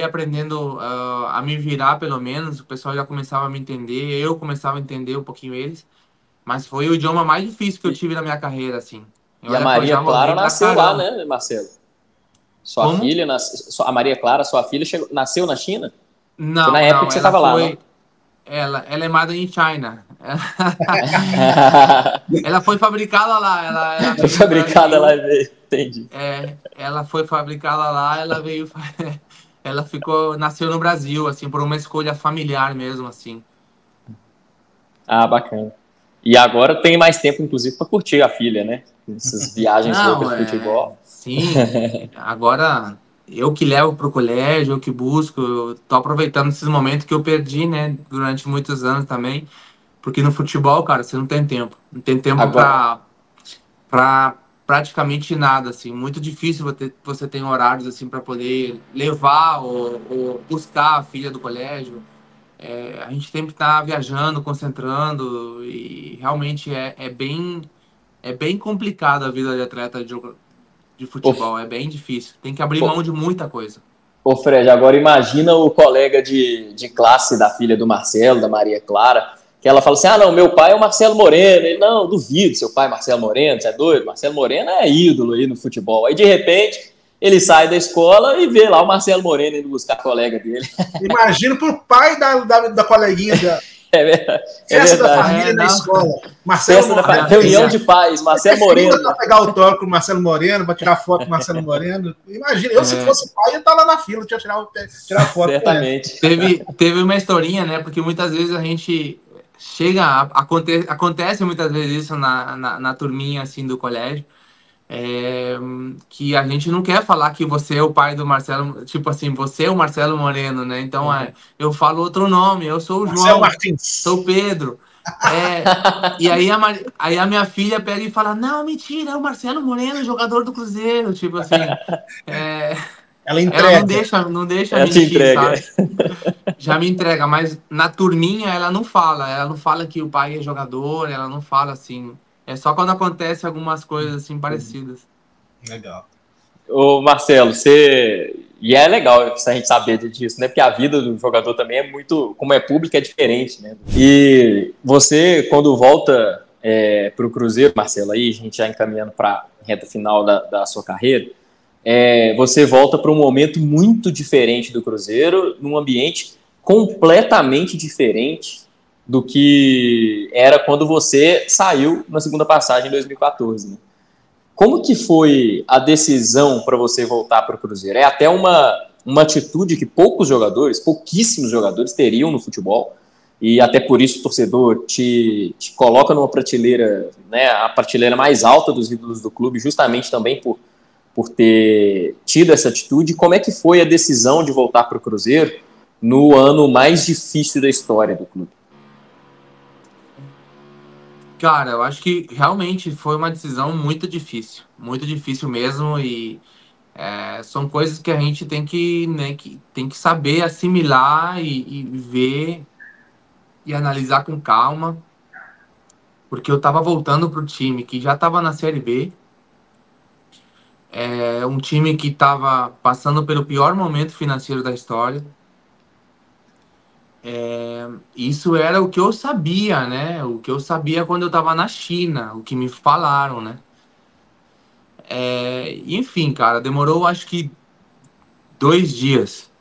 aprendendo a me virar pelo menos, o pessoal já começava a me entender, eu começava a entender um pouquinho eles, mas foi o idioma mais difícil que eu tive na minha carreira assim. E a Maria Clara nasceu lá, né, Marcelo? Sua Como? filha, a Maria Clara, sua filha, nasceu na China? Não, foi na época que você estava lá, não? Ela é made in China. Ela foi fabricada lá. Ela foi fabricada lá e veio, entendi. Ela foi fabricada lá, ela veio. Ela nasceu no Brasil, assim, por uma escolha familiar mesmo, assim. Bacana. E agora tem mais tempo, inclusive, para curtir a filha, né? Essas viagens loucas de futebol. Sim, agora eu que levo para o colégio, eu que busco, eu tô aproveitando esses momentos que eu perdi, né, durante muitos anos também, porque no futebol, cara, você não tem tempo. Não tem tempo para praticamente nada, assim. Muito difícil você ter horários, assim, para poder levar ou buscar a filha do colégio. A gente sempre tá viajando, concentrando, e realmente é bem complicado a vida de atleta de futebol, é bem difícil. Tem que abrir mão de muita coisa. Ô Fred, agora imagina o colega de classe da filha do Marcelo, da Maria Clara, que ela fala assim, não, meu pai é o Marcelo Moreno. Ele, não, duvido, seu pai é Marcelo Moreno, você é doido? Marcelo Moreno é ídolo aí no futebol. Aí, de repente, ele sai da escola e vê lá o Marcelo Moreno indo buscar a colega dele. Imagina pro pai da coleguinha da... Festa da família na escola. Marcelo Moreno. Reunião de pais, Marcelo Moreno. Para pegar o toque com o Marcelo Moreno, para tirar foto com o Marcelo Moreno. Imagina, eu se fosse pai, eu tava lá na fila, tinha tirar foto. Certamente. Teve uma historinha, né? Porque muitas vezes a gente acontece muitas vezes isso na turminha assim do colégio. que a gente não quer falar que você é o pai do Marcelo, tipo assim, você é o Marcelo Moreno, né? Então eu falo outro nome, eu sou o Marcelo João, Martins. sou o Pedro. E aí aí a minha filha pega e fala, não, mentira, é o Marcelo Moreno, jogador do Cruzeiro. Tipo assim, Ela ela entrega. não deixa Ela te mentir, entrega. sabe? Já me entrega, mas na turminha ela não fala que o pai é jogador, ela não fala assim. É só quando acontece algumas coisas assim parecidas. Legal. Ô Marcelo, você. E é legal a gente saber disso, né? Porque a vida do jogador também é muito. Como é pública, é diferente, né? E você, quando volta para o Cruzeiro, Marcelo, aí, a gente já encaminhando para a reta final da sua carreira, você volta para um momento muito diferente do Cruzeiro, num ambiente completamente diferente do que era quando você saiu na segunda passagem em 2014, né? Como que foi a decisão para você voltar para o Cruzeiro? É até uma atitude que pouquíssimos jogadores teriam no futebol, e até por isso o torcedor te coloca numa prateleira, né, a prateleira mais alta dos ídolos do clube, justamente também por ter tido essa atitude. Como é que foi a decisão de voltar para o Cruzeiro no ano mais difícil da história do clube? Cara, eu acho que realmente foi uma decisão muito difícil mesmo, e são coisas que a gente tem que, né, que tem que saber assimilar e ver e analisar com calma, porque eu tava voltando pro time que já tava na Série B, um time que tava passando pelo pior momento financeiro da história. Isso era o que eu sabia, né? O que eu sabia quando eu tava na China, o que me falaram, né? Enfim, cara, demorou acho que 2 dias.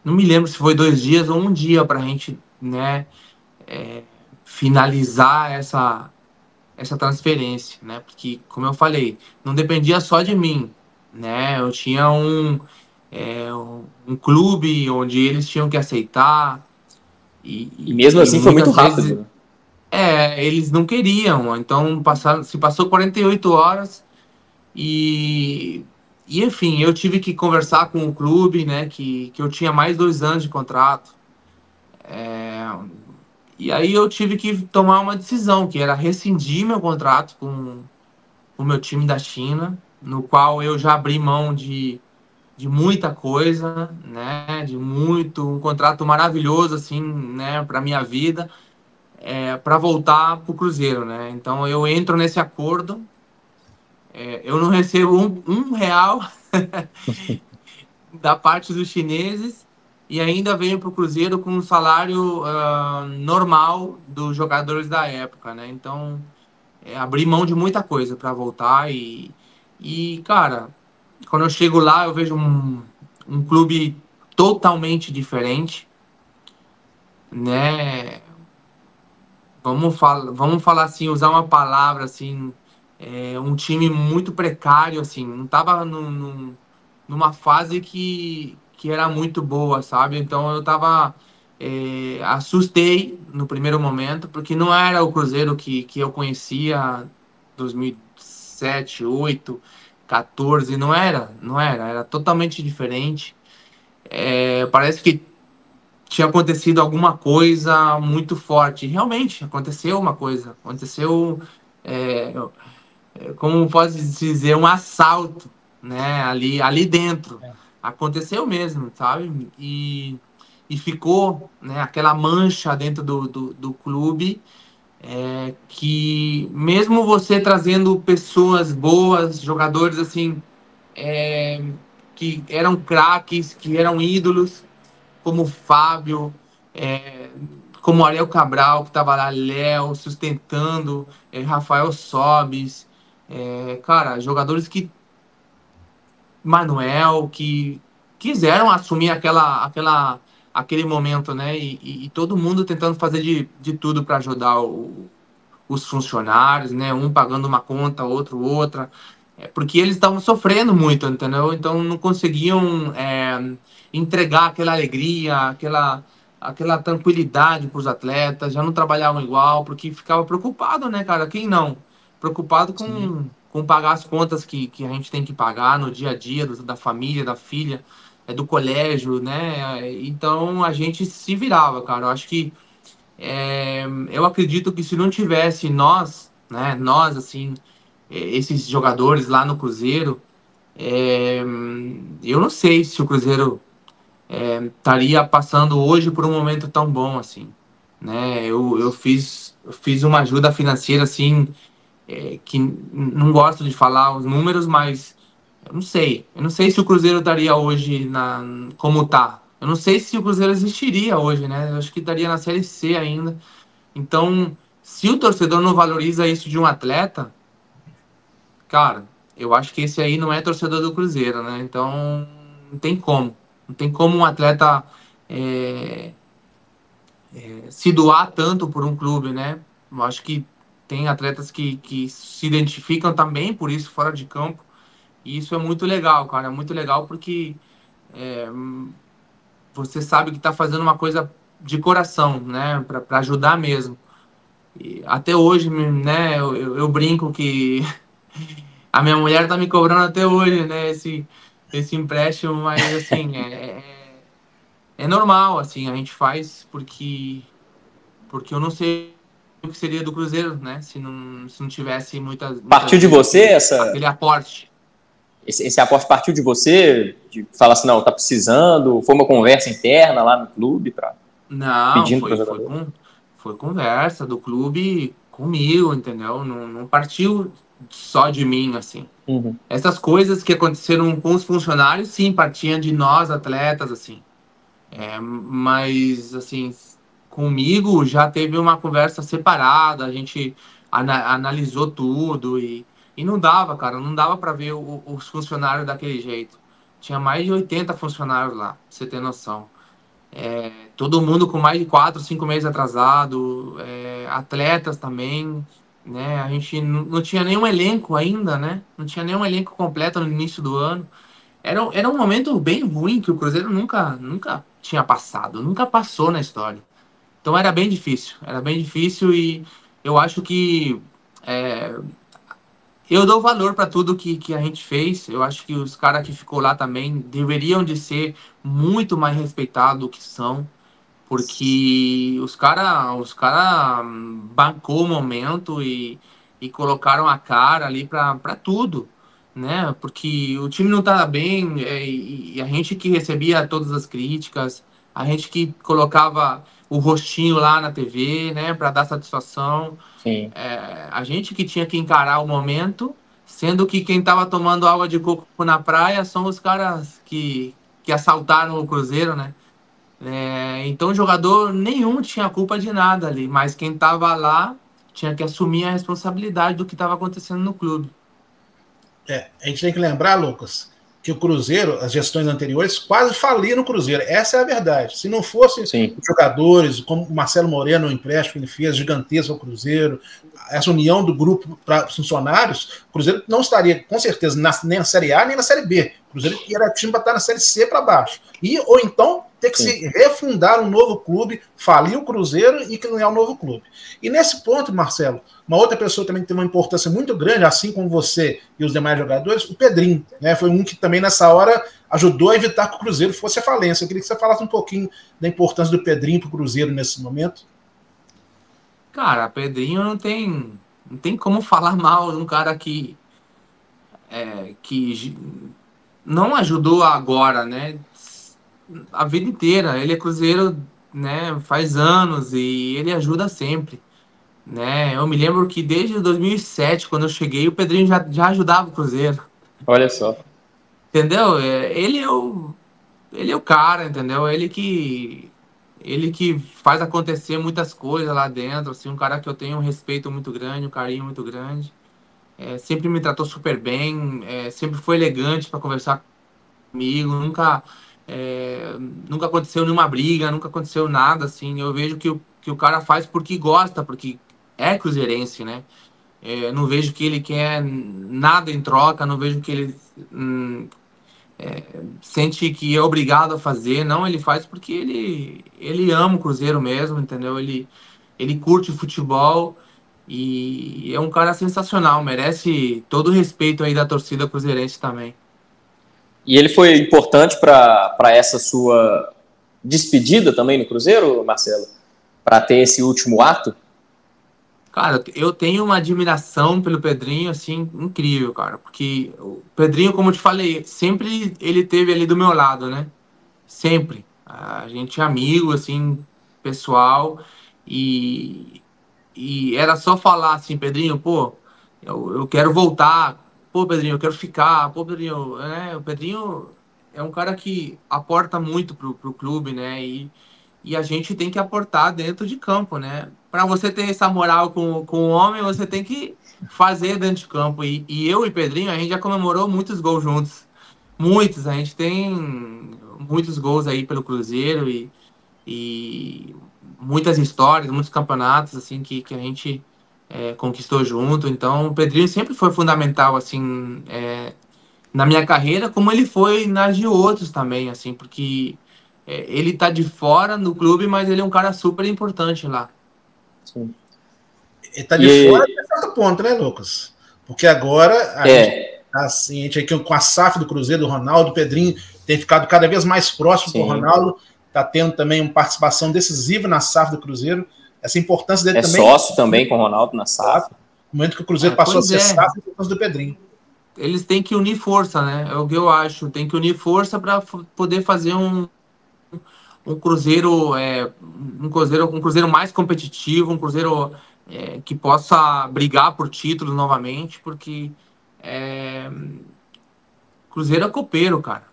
Não me lembro se foi 2 dias ou um dia pra gente, né, finalizar essa transferência, né? Porque, como eu falei, não dependia só de mim, né? Eu tinha um clube onde eles tinham que aceitar E mesmo e assim foi muito muitas vezes rápido. eles não queriam. Então se passou 48 horas e, enfim, eu tive que conversar com o clube, né? Que eu tinha mais 2 anos de contrato. E aí eu tive que tomar uma decisão, que era rescindir meu contrato com o meu time da China, no qual eu já abri mão de muita coisa, né? Um contrato maravilhoso, assim, né? Para minha vida, para voltar para o Cruzeiro, né? Então eu entro nesse acordo, eu não recebo um real da parte dos chineses e ainda venho para o Cruzeiro com um salário normal dos jogadores da época, né? Então abri mão de muita coisa para voltar cara, quando eu chego lá eu vejo um clube totalmente diferente, né? Vamos falar assim, usar uma palavra assim, um time muito precário, assim, não estava numa fase que era muito boa, sabe? Então eu tava, assustei no primeiro momento, porque não era o Cruzeiro que eu conhecia 2007, 8, 14, era totalmente diferente. Parece que tinha acontecido alguma coisa muito forte. Realmente, aconteceu uma coisa. Aconteceu, é, como pode dizer, um assalto, né? Ali dentro. Aconteceu mesmo, sabe? E ficou, né, aquela mancha dentro do clube, que mesmo você trazendo pessoas boas, jogadores assim, é, que eram craques, que eram ídolos, como o Fábio, é, como o Ariel Cabral, que estava lá, Léo, sustentando, Rafael Sobis, cara, jogadores que, Manuel, que quiseram assumir aquele momento, né? E todo mundo tentando fazer de tudo para ajudar os funcionários, né? Um pagando uma conta, outro outra, porque eles estavam sofrendo muito, entendeu? Então não conseguiam entregar aquela alegria, aquela tranquilidade para os atletas, já não trabalhavam igual, porque ficava preocupado, né, cara? Quem não? Preocupado Sim. com pagar as contas que a gente tem que pagar no dia a dia, da família, da filha, do colégio, né? Então a gente se virava, cara. Eu acho que eu acredito que se não tivesse nós, né, nós, assim, esses jogadores lá no Cruzeiro, é, eu não sei se o Cruzeiro estaria passando hoje por um momento tão bom assim, né? Eu fiz uma ajuda financeira assim, que não gosto de falar os números, mas eu não sei se o Cruzeiro estaria hoje como tá. Eu não sei se o Cruzeiro existiria hoje, né? Eu acho que estaria na Série C ainda. Então, se o torcedor não valoriza isso de um atleta, cara, eu acho que esse aí não é torcedor do Cruzeiro, né? Então, não tem como. Não tem como um atleta é, se doar tanto por um clube, né? Eu acho que tem atletas que se identificam também por isso fora de campo. E isso é muito legal, cara. É muito legal porque é, você sabe que tá fazendo uma coisa de coração, né? Para ajudar mesmo. E até hoje, né? Eu brinco que a minha mulher tá me cobrando até hoje, né? Esse empréstimo, mas assim, é normal, assim, a gente faz porque eu não sei o que seria do Cruzeiro, né? Se não tivesse muitas Partiu de vezes você aquele aporte. esse aporte partiu de você? De falar assim, não, tá precisando? Foi uma conversa interna lá no clube para Não, pedindo para foi, o foi, jogador? com, foi conversa do clube comigo, entendeu? Não partiu só de mim, assim. Uhum. Essas coisas que aconteceram com os funcionários, sim, partiam de nós, atletas, assim. Mas, assim, comigo já teve uma conversa separada, a gente analisou tudo e não dava, cara, não dava para ver os funcionários daquele jeito. Tinha mais de 80 funcionários lá, pra você ter noção. Todo mundo com mais de 4, 5 meses atrasado, atletas também, né? A gente não tinha nenhum elenco ainda, né? Não tinha nenhum elenco completo no início do ano. Era um momento bem ruim que o Cruzeiro nunca tinha passado, nunca passou na história. Então era bem difícil e eu acho que é, eu dou valor para tudo que a gente fez. Eu acho que os caras que ficou lá também deveriam de ser muito mais respeitados do que são, porque os cara bancou o momento e colocaram a cara ali para tudo, né? Porque o time não estava bem e a gente que recebia todas as críticas, a gente que colocava o rostinho lá na TV, né, para dar satisfação, Sim. a gente que tinha que encarar o momento, sendo que quem estava tomando água de coco na praia são os caras que assaltaram o Cruzeiro, né? Então, o jogador nenhum tinha culpa de nada ali, mas quem estava lá tinha que assumir a responsabilidade do que estava acontecendo no clube. A gente tem que lembrar, Lucas, que o Cruzeiro, as gestões anteriores, quase faliram o Cruzeiro. Essa é a verdade. Se não fossem os jogadores, como o Marcelo Moreno, o empréstimo que ele fez, gigantesco ao Cruzeiro, essa união do grupo para os funcionários, o Cruzeiro não estaria, com certeza, nem na Série A, nem na Série B. O Cruzeiro era time para estar na Série C para baixo. Ou então ter que se refundar um novo clube, falir o Cruzeiro e criar um novo clube. E nesse ponto, Marcelo, uma outra pessoa também que tem uma importância muito grande, assim como você e os demais jogadores, o Pedrinho, né? Foi um que também nessa hora ajudou a evitar que o Cruzeiro fosse a falência. Eu queria que você falasse um pouquinho da importância do Pedrinho para o Cruzeiro nesse momento. Cara, Pedrinho não tem como falar mal de um cara que não ajudou agora, né? A vida inteira. Ele é Cruzeiro, né? Faz anos e ele ajuda sempre, né? Eu me lembro que desde 2007, quando eu cheguei, o Pedrinho já ajudava o Cruzeiro. Olha só. Entendeu? Ele é o cara, entendeu? Ele que faz acontecer muitas coisas lá dentro, assim, um cara que eu tenho um respeito muito grande, um carinho muito grande. Sempre me tratou super bem, sempre foi elegante para conversar comigo, nunca aconteceu nenhuma briga, nunca aconteceu nada, assim. Eu vejo que o cara faz porque gosta, porque é cruzeirense, né? Não vejo que ele quer nada em troca, não vejo que ele sente que é obrigado a fazer. Não, ele faz porque ele ama o Cruzeiro mesmo, entendeu? Ele curte o futebol E é um cara sensacional, merece todo o respeito aí da torcida cruzeirense também. E ele foi importante para essa sua despedida também no Cruzeiro, Marcelo? Para ter esse último ato? Cara, eu tenho uma admiração pelo Pedrinho, assim, incrível, cara. Porque o Pedrinho, como eu te falei, sempre ele teve ali do meu lado, né? Sempre. A gente é amigo, assim, pessoal. E, e era só falar assim, Pedrinho, pô, eu quero voltar. Pô, Pedrinho, eu quero ficar. Pô, Pedrinho, né? O Pedrinho é um cara que aporta muito pro clube, né? E a gente tem que aportar dentro de campo, né? Para você ter essa moral com o homem, você tem que fazer dentro de campo. E eu e Pedrinho, a gente já comemorou muitos gols juntos. Muitos, a gente tem muitos gols aí pelo Cruzeiro e muitas histórias, muitos campeonatos assim que a gente conquistou junto. Então, o Pedrinho sempre foi fundamental assim na minha carreira, como ele foi nas de outros também, assim, porque ele tá de fora no clube, mas ele é um cara super importante lá. Sim. Ele tá de fora até certo ponto, né, Lucas? Porque agora a gente, assim, a gente aqui com a SAF do Cruzeiro, do Ronaldo, o Pedrinho tem ficado cada vez mais próximo com o Ronaldo, tá tendo também uma participação decisiva na SAF do Cruzeiro. Essa importância dele também. É sócio também com o Ronaldo na SAF. No momento que o Cruzeiro passou a ser SAF, por causa do Pedrinho. Eles têm que unir força, né? É o que eu acho. Tem que unir força para poder fazer um Cruzeiro, um Cruzeiro mais competitivo, um Cruzeiro que possa brigar por títulos novamente, porque Cruzeiro é copeiro, cara.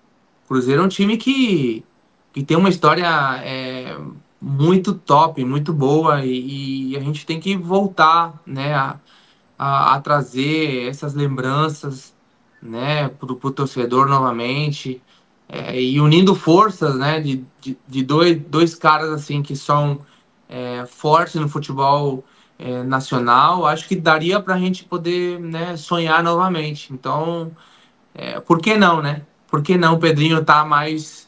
Cruzeiro é um time que tem uma história muito top, muito boa, e a gente tem que voltar, né, a trazer essas lembranças, né, pro torcedor novamente, e unindo forças, né, de dois caras assim que são fortes no futebol nacional. Acho que daria para a gente poder, né, sonhar novamente. Então, por que não, né? Por que não o Pedrinho tá mais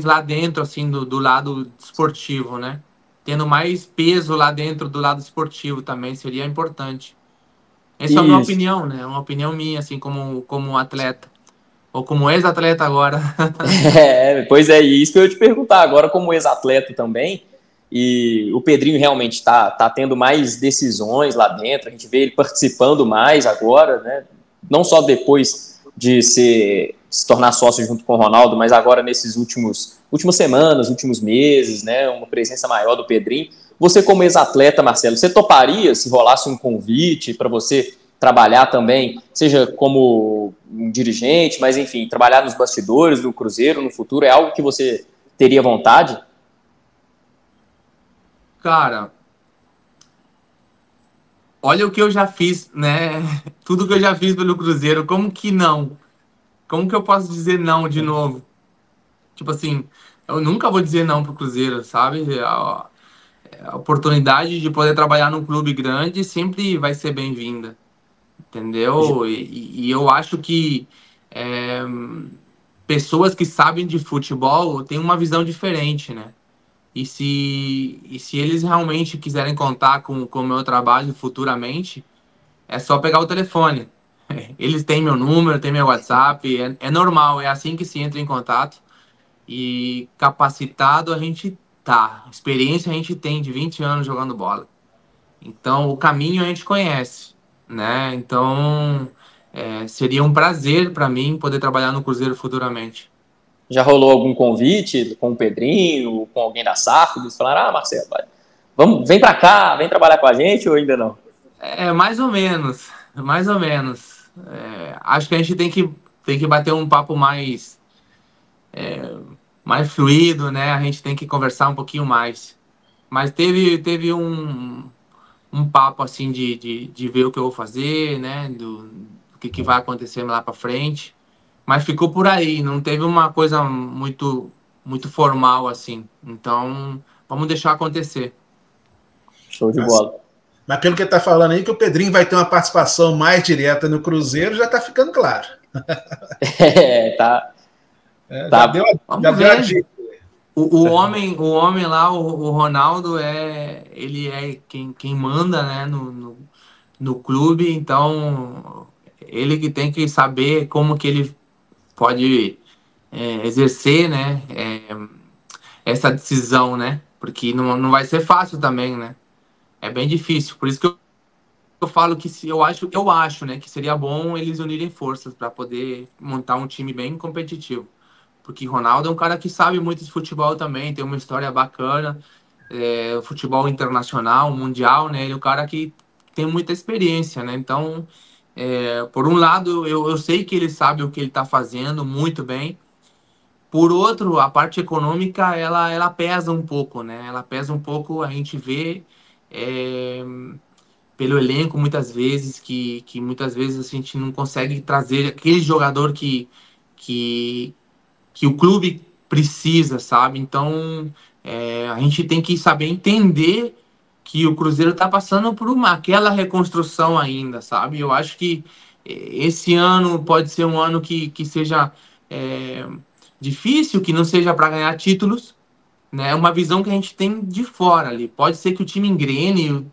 lá dentro, assim, do lado esportivo, né? Tendo mais peso lá dentro do lado esportivo também seria importante. Essa é a minha opinião, né? Uma opinião minha, assim, como atleta. Ou como ex-atleta agora. Pois é, isso que eu ia te perguntar agora, como ex-atleta também. E o Pedrinho realmente está tendo mais decisões lá dentro, a gente vê ele participando mais agora, né? Não só depois de se tornar sócio junto com o Ronaldo, mas agora nesses últimas semanas, últimos meses, né? Uma presença maior do Pedrinho. Você, como ex-atleta, Marcelo, você toparia se rolasse um convite para você trabalhar também, seja como um dirigente, mas enfim, trabalhar nos bastidores do Cruzeiro no futuro? É algo que você teria vontade? Cara, olha o que eu já fiz, né? Tudo que eu já fiz pelo Cruzeiro, como que não? Como que eu posso dizer não de novo? Tipo assim, eu nunca vou dizer não pro Cruzeiro, sabe? A oportunidade de poder trabalhar num clube grande sempre vai ser bem-vinda, entendeu? E eu acho que pessoas que sabem de futebol têm uma visão diferente, né? E se eles realmente quiserem contar com o meu trabalho futuramente, é só pegar o telefone. Eles têm meu número, têm meu WhatsApp, é normal, é assim que se entra em contato. E capacitado a gente tá. Experiência a gente tem de 20 anos jogando bola. Então, o caminho a gente conhece, né? Então, seria um prazer para mim poder trabalhar no Cruzeiro futuramente. Já rolou algum convite com o Pedrinho, com alguém da SAF? Eles falaram, Marcelo, vem para cá, vem trabalhar com a gente, ou ainda não? Mais ou menos, mais ou menos. Acho que a gente tem que bater um papo mais fluido, né? A gente tem que conversar um pouquinho mais. Mas teve um papo assim de ver o que eu vou fazer, né? Do que vai acontecer lá para frente. Mas ficou por aí, não teve uma coisa muito formal assim. Então, vamos deixar acontecer. Show de bola. Mas pelo que ele está falando aí, que o Pedrinho vai ter uma participação mais direta no Cruzeiro, já está ficando claro. Tá. Já deu a dica. O homem lá, o Ronaldo, ele é quem manda, né, no clube, então ele que tem que saber como que ele pode exercer, né, essa decisão, né, porque não vai ser fácil também, né, é bem difícil, por isso que eu falo que se eu acho, né, que seria bom eles unirem forças para poder montar um time bem competitivo. Porque Ronaldo é um cara que sabe muito de futebol também, tem uma história bacana, futebol internacional, mundial, né? Ele é um cara que tem muita experiência, né? Então, por um lado, eu sei que ele sabe o que ele está fazendo muito bem. Por outro, a parte econômica, ela pesa um pouco, né? Ela pesa um pouco, a gente vê é, pelo elenco muitas vezes, que muitas vezes a gente não consegue trazer aquele jogador que, que o clube precisa, sabe? Então, a gente tem que saber entender que o Cruzeiro está passando por aquela reconstrução ainda, sabe? Eu acho que esse ano pode ser um ano que seja é, difícil, que não seja para ganhar títulos, né? É uma visão que a gente tem de fora ali. Pode ser que o time engrene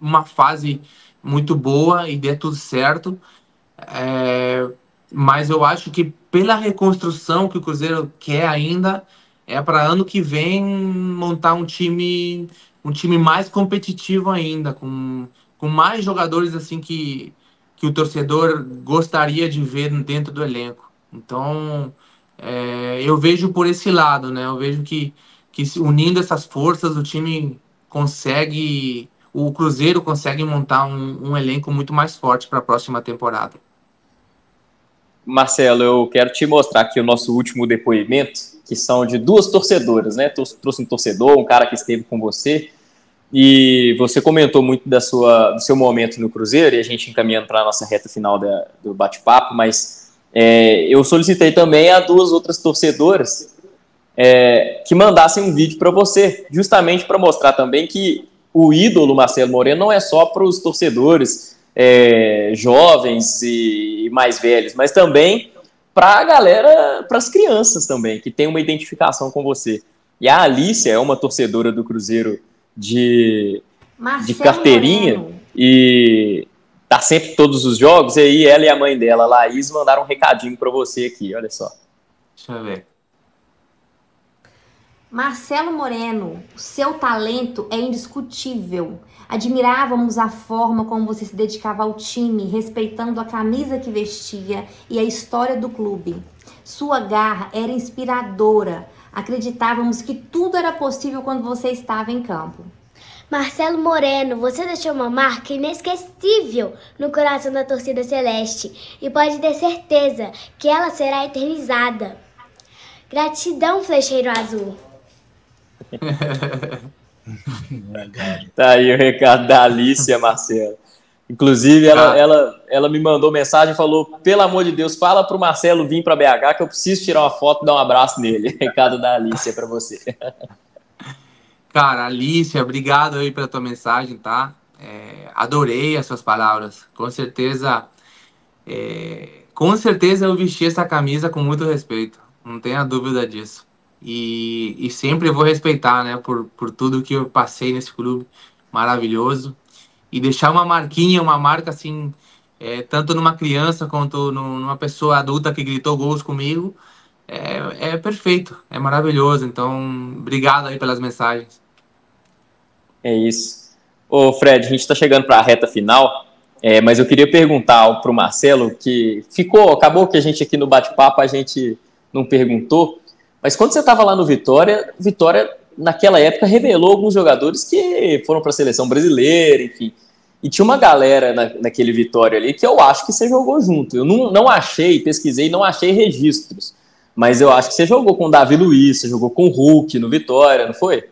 uma fase muito boa e dê tudo certo, é, mas eu acho que pela reconstrução que o Cruzeiro quer ainda, é para ano que vem montar um time mais competitivo ainda, com mais jogadores assim que o torcedor gostaria de ver dentro do elenco. Então, eu vejo por esse lado, né? Eu vejo que unindo essas forças, o time consegue. O Cruzeiro consegue montar um elenco muito mais forte para a próxima temporada. Marcelo, eu quero te mostrar aqui o nosso último depoimento, que são de duas torcedoras, né? Trouxe um torcedor, um cara que esteve com você, e você comentou muito do seu momento no Cruzeiro, e a gente encaminhando para a nossa reta final do bate-papo, mas eu solicitei também a duas outras torcedoras que mandassem um vídeo para você, justamente para mostrar também que o ídolo Marcelo Moreno não é só para os torcedores jovens e mais velhos, mas também para a galera, para as crianças também, que tem uma identificação com você. E a Alicia é uma torcedora do Cruzeiro de carteirinha Moreno. E tá sempre todos os jogos, e aí ela e a mãe dela, Laís, mandaram um recadinho para você aqui, olha só. Deixa eu ver. Marcelo Moreno, o seu talento é indiscutível. Admirávamos a forma como você se dedicava ao time, respeitando a camisa que vestia e a história do clube. Sua garra era inspiradora. Acreditávamos que tudo era possível quando você estava em campo. Marcelo Moreno, você deixou uma marca inesquecível no coração da torcida celeste e pode ter certeza que ela será eternizada. Gratidão, Flecheiro Azul. Tá aí o recado da Alicia, Marcelo. Inclusive, ela me mandou mensagem e falou: pelo amor de Deus, fala pro Marcelo vir para BH que eu preciso tirar uma foto e dar um abraço nele. Recado da Alicia para você. Cara, Alicia, obrigado aí pela tua mensagem, tá? Adorei as suas palavras. Com certeza eu vesti essa camisa com muito respeito. Não tenha dúvida disso. E sempre vou respeitar, né? Por tudo que eu passei nesse clube maravilhoso. E deixar uma marquinha, uma marca assim, tanto numa criança quanto numa pessoa adulta que gritou gols comigo, é perfeito, é maravilhoso. Então, obrigado aí pelas mensagens. É isso. Ô, Fred, a gente está chegando para a reta final, mas eu queria perguntar para o Marcelo, que acabou que a gente aqui no bate-papo, a gente não perguntou, mas quando você estava lá no Vitória, naquela época revelou alguns jogadores que foram para a seleção brasileira, enfim. E tinha uma galera naquele Vitória ali que eu acho que você jogou junto. Eu não achei, pesquisei, não achei registros. Mas eu acho que você jogou com o Davi Luiz, você jogou com o Hulk no Vitória, não foi?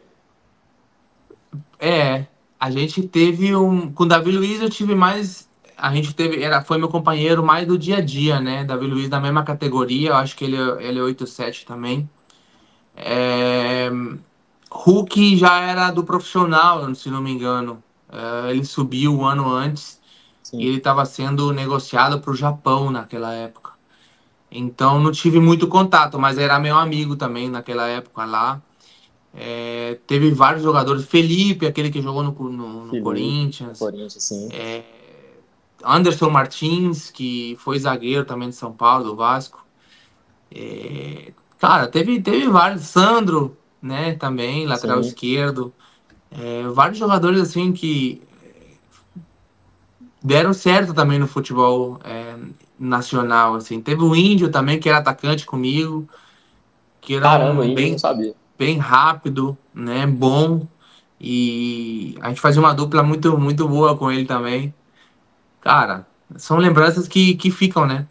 A gente teve com o Davi Luiz eu tive mais. A gente teve. Foi meu companheiro mais do dia a dia, né? Davi Luiz da mesma categoria, eu acho que ele é 8-7 também. Hulk já era do profissional, se não me engano. Ele subiu um ano antes. Sim. E ele estava sendo negociado para o Japão naquela época. Então não tive muito contato, mas era meu amigo também naquela época lá. Teve vários jogadores. Felipe, aquele que jogou no Felipe, Corinthians. Corinthians, sim. Anderson Martins, que foi zagueiro também de São Paulo, do Vasco. Cara, teve vários. Sandro, né, também, lateral Sim. esquerdo. Vários jogadores, assim, que deram certo também no futebol nacional, assim. Teve o Índio também, que era atacante comigo, que era Caramba, ainda eu não sabia. bem rápido, né, bom. E a gente fazia uma dupla muito, muito boa com ele também. Cara, são lembranças que ficam, né?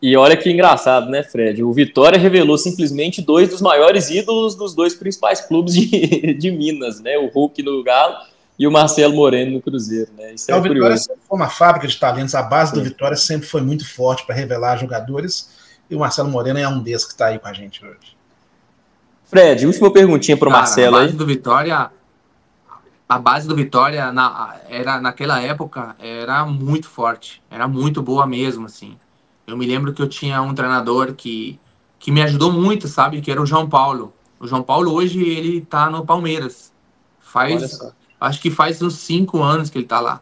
E olha que engraçado, né, Fred? O Vitória revelou simplesmente dois dos maiores ídolos dos dois principais clubes de Minas, né? O Hulk no Galo e o Marcelo Moreno no Cruzeiro, né? Isso O é Vitória curioso. sempre foi uma fábrica de talentos. A base do Sim. Vitória sempre foi muito forte para revelar jogadores. E o Marcelo Moreno é um desses que está aí com a gente hoje. Fred, última perguntinha para o Cara, Marcelo aí. A base do Vitória era naquela época era muito forte, era muito boa mesmo, assim. Eu me lembro que eu tinha um treinador que me ajudou muito, sabe? Que era o João Paulo. O João Paulo hoje ele tá no Palmeiras. Olha só. Acho que faz uns 5 anos que ele tá lá.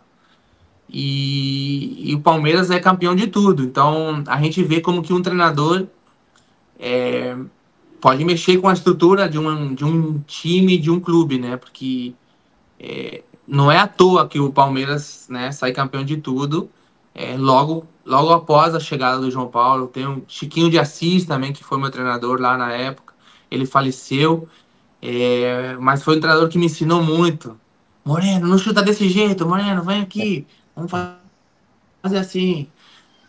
E o Palmeiras é campeão de tudo. Então a gente vê como que um treinador pode mexer com a estrutura de um time, de um clube, né? Porque não é à toa que o Palmeiras, né, sai campeão de tudo. Logo após a chegada do João Paulo, tem o Chiquinho de Assis também, que foi meu treinador lá na época. Ele faleceu, mas foi um treinador que me ensinou muito. Moreno, não chuta desse jeito, Moreno, vem aqui, vamos fazer assim.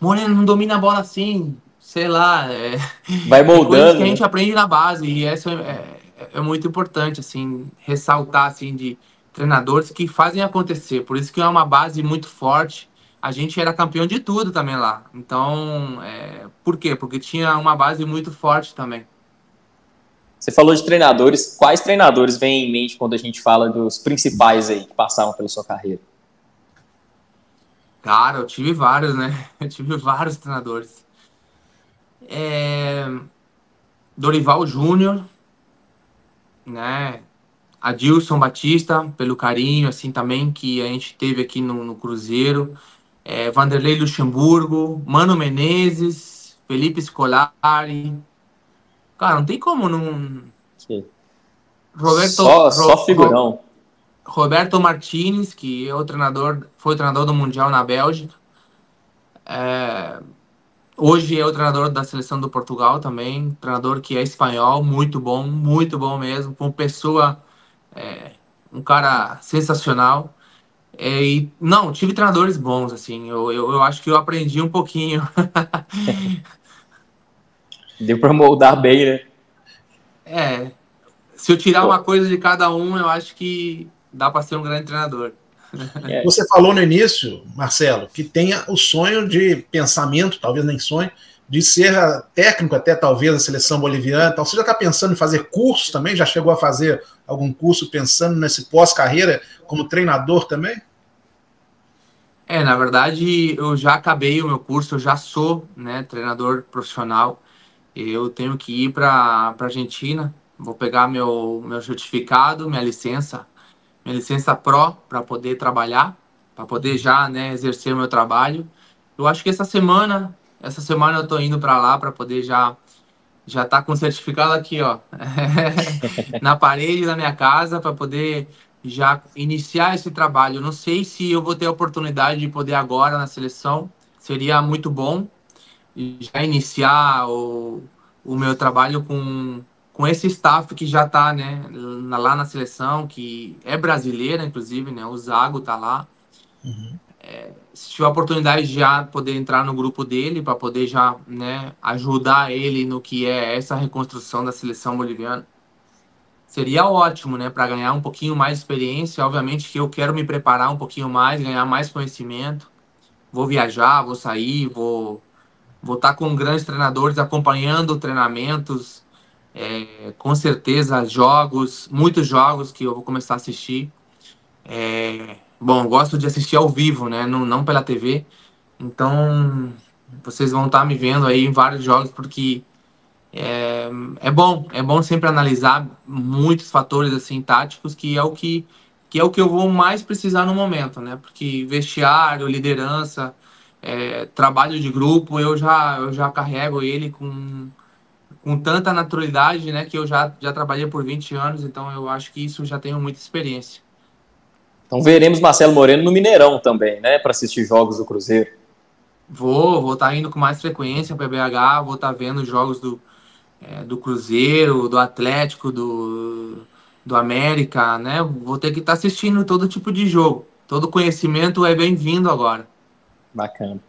Moreno, não domina a bola assim, sei lá. Vai Coisas que moldando, a né? gente aprende na base, e essa é muito importante, assim, ressaltar, assim, de treinadores que fazem acontecer. Por isso que é uma base muito forte. A gente era campeão de tudo também lá. Então, por quê? Porque tinha uma base muito forte também. Você falou de treinadores. Quais treinadores vêm em mente quando a gente fala dos principais aí que passaram pela sua carreira? Cara, eu tive vários, né? Eu tive vários treinadores. É, Dorival Júnior, né? Adilson Batista, pelo carinho, assim, também, que a gente teve aqui no Cruzeiro. Vanderlei Luxemburgo, Mano Menezes, Felipe Scolari. Cara, não tem como não. Que Roberto, só figurão. Roberto Martinez, que é foi o treinador do Mundial na Bélgica. Hoje é o treinador da seleção do Portugal também. Treinador que é espanhol, muito bom mesmo. Com pessoa, um cara sensacional. Não, tive treinadores bons, assim. Eu acho que eu aprendi um pouquinho. Deu para moldar bem, né? É, se eu tirar uma Pô, coisa de cada um, eu acho que dá para ser um grande treinador. é. Você falou no início, Marcelo, que tenha o sonho de pensamento, talvez nem sonho, de ser técnico até talvez da seleção boliviana. Então, você já está pensando em fazer curso também? Já chegou a fazer algum curso pensando nesse pós-carreira como treinador também? Na verdade, eu já acabei o meu curso, eu já sou, né, treinador profissional. Eu tenho que ir para Argentina, vou pegar meu certificado, minha licença Pro para poder trabalhar, para poder já, né, exercer o meu trabalho. Eu acho que essa semana eu tô indo para lá para poder já tá com o certificado aqui, ó, na parede da minha casa para poder já iniciar esse trabalho. Eu não sei se eu vou ter a oportunidade de poder agora na seleção, seria muito bom já iniciar o meu trabalho com esse staff que já está, né, lá na seleção, que é brasileira, inclusive, né, o Zago tá lá. Uhum. Se tiver a oportunidade de já poder entrar no grupo dele, para poder já, né, ajudar ele no que é essa reconstrução da seleção boliviana, seria ótimo, né, para ganhar um pouquinho mais de experiência. Obviamente que eu quero me preparar um pouquinho mais, ganhar mais conhecimento. Vou viajar, vou sair, vou estar com grandes treinadores acompanhando treinamentos, com certeza muitos jogos que eu vou começar a assistir. Bom, eu gosto de assistir ao vivo, né? Não pela TV. Então, vocês vão estar me vendo aí em vários jogos, porque é bom sempre analisar muitos fatores assim táticos, que é o que eu vou mais precisar no momento, né? Porque vestiário, liderança, trabalho de grupo, eu já carrego ele com tanta naturalidade, né? Que eu já trabalhei por 20 anos, então eu acho que isso já tenho muita experiência. Então veremos Marcelo Moreno no Mineirão também, né? Para assistir jogos do Cruzeiro. Vou estar indo com mais frequência para BH, vou estar vendo jogos do Cruzeiro, do Atlético, do América, né? Vou ter que estar assistindo todo tipo de jogo. Todo conhecimento é bem-vindo agora. Bacana.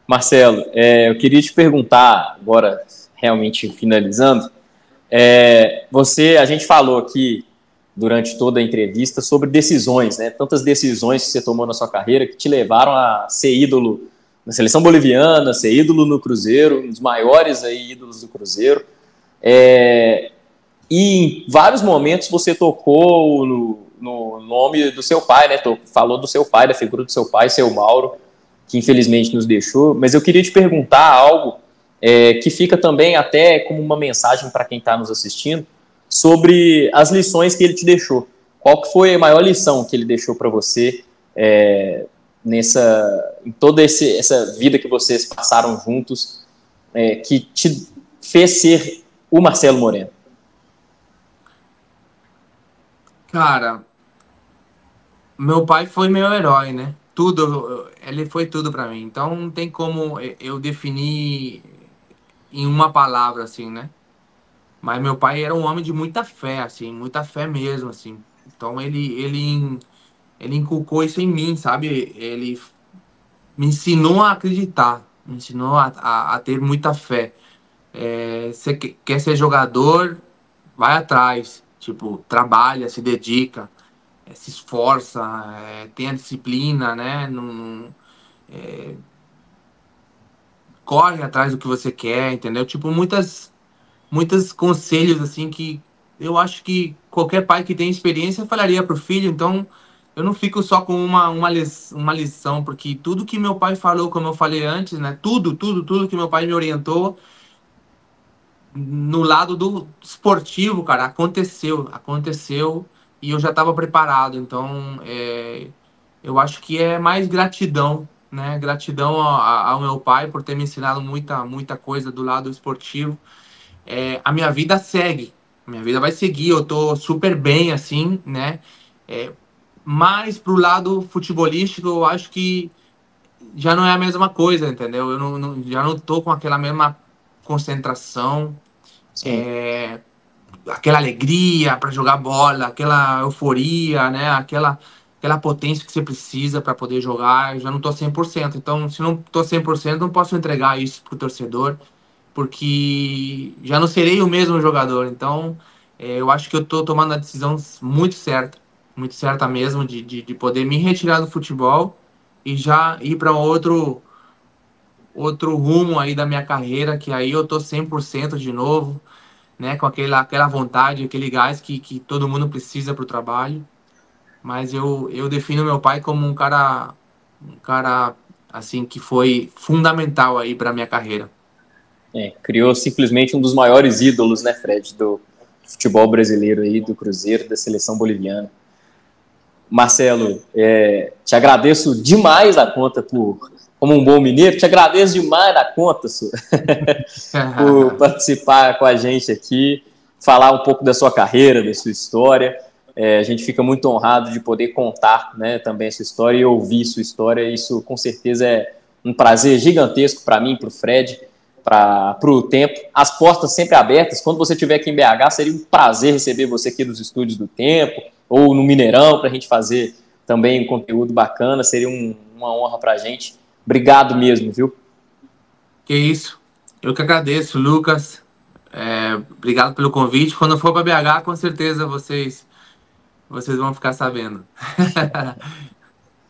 Marcelo, eu queria te perguntar, agora realmente finalizando, a gente falou aqui durante toda a entrevista sobre decisões, né? Tantas decisões que você tomou na sua carreira que te levaram a ser ídolo na seleção boliviana, ser ídolo no Cruzeiro, um dos maiores aí ídolos do Cruzeiro. E em vários momentos você tocou no nome do seu pai, né? Falou do seu pai, da figura do seu pai, seu Mauro, que infelizmente nos deixou. Mas eu queria te perguntar algo que fica também até como uma mensagem para quem está nos assistindo, sobre as lições que ele te deixou. Qual que foi a maior lição que ele deixou para você em toda essa vida que vocês passaram juntos, que te fez ser o Marcelo Moreno? Cara, meu pai foi meu herói, né? Ele foi tudo para mim. Então não tem como eu definir em uma palavra, assim, né? Mas meu pai era um homem de muita fé, assim, muita fé mesmo, assim. Então ele inculcou isso em mim, sabe? Ele me ensinou a acreditar, me ensinou a ter muita fé. Você quer ser jogador, vai atrás. Tipo, trabalha, se dedica, se esforça, tem a disciplina, né? Corre atrás do que você quer, entendeu? Tipo, muitos conselhos, assim, que eu acho que qualquer pai que tem experiência falaria pro filho. Então, eu não fico só com uma lição, porque tudo que meu pai falou, como eu falei antes, né? Tudo que meu pai me orientou no lado do esportivo, cara, aconteceu e eu já estava preparado. Então, eu acho que é mais gratidão, né? Gratidão ao meu pai por ter me ensinado muita coisa do lado esportivo. A minha vida segue, minha vida vai seguir, eu tô super bem, assim, né? Mas pro lado futebolístico, eu acho que já não é a mesma coisa, entendeu? Eu já não tô com aquela mesma concentração, aquela alegria para jogar bola, aquela euforia, né? Aquela potência que você precisa para poder jogar. Eu já não tô 100%. Então, se não tô 100%, não posso entregar isso pro torcedor, porque já não serei o mesmo jogador. Então, eu acho que eu tô tomando a decisão muito certa mesmo, de poder me retirar do futebol e já ir para outro rumo aí da minha carreira, que aí eu tô 100% de novo, né? Com aquela vontade, aquele gás que todo mundo precisa para o trabalho. Mas eu defino meu pai como um cara assim, que foi fundamental aí para minha carreira. Criou simplesmente um dos maiores ídolos, né, Fred, do futebol brasileiro aí, do Cruzeiro, da seleção boliviana. Marcelo, te agradeço demais a conta como um bom mineiro, te agradeço demais a conta, por participar com a gente aqui, falar um pouco da sua carreira, da sua história. A gente fica muito honrado de poder contar, né, também essa história e ouvir sua história. Isso, com certeza, é um prazer gigantesco para mim, para o Fred, para o Tempo. As portas sempre abertas. Quando você estiver aqui em BH, seria um prazer receber você aqui nos estúdios do Tempo, ou no Mineirão, para a gente fazer também um conteúdo bacana. Seria uma honra para a gente. Obrigado mesmo, viu? Que isso. Eu que agradeço, Lucas. Obrigado pelo convite. Quando eu for para BH, com certeza vocês vão ficar sabendo.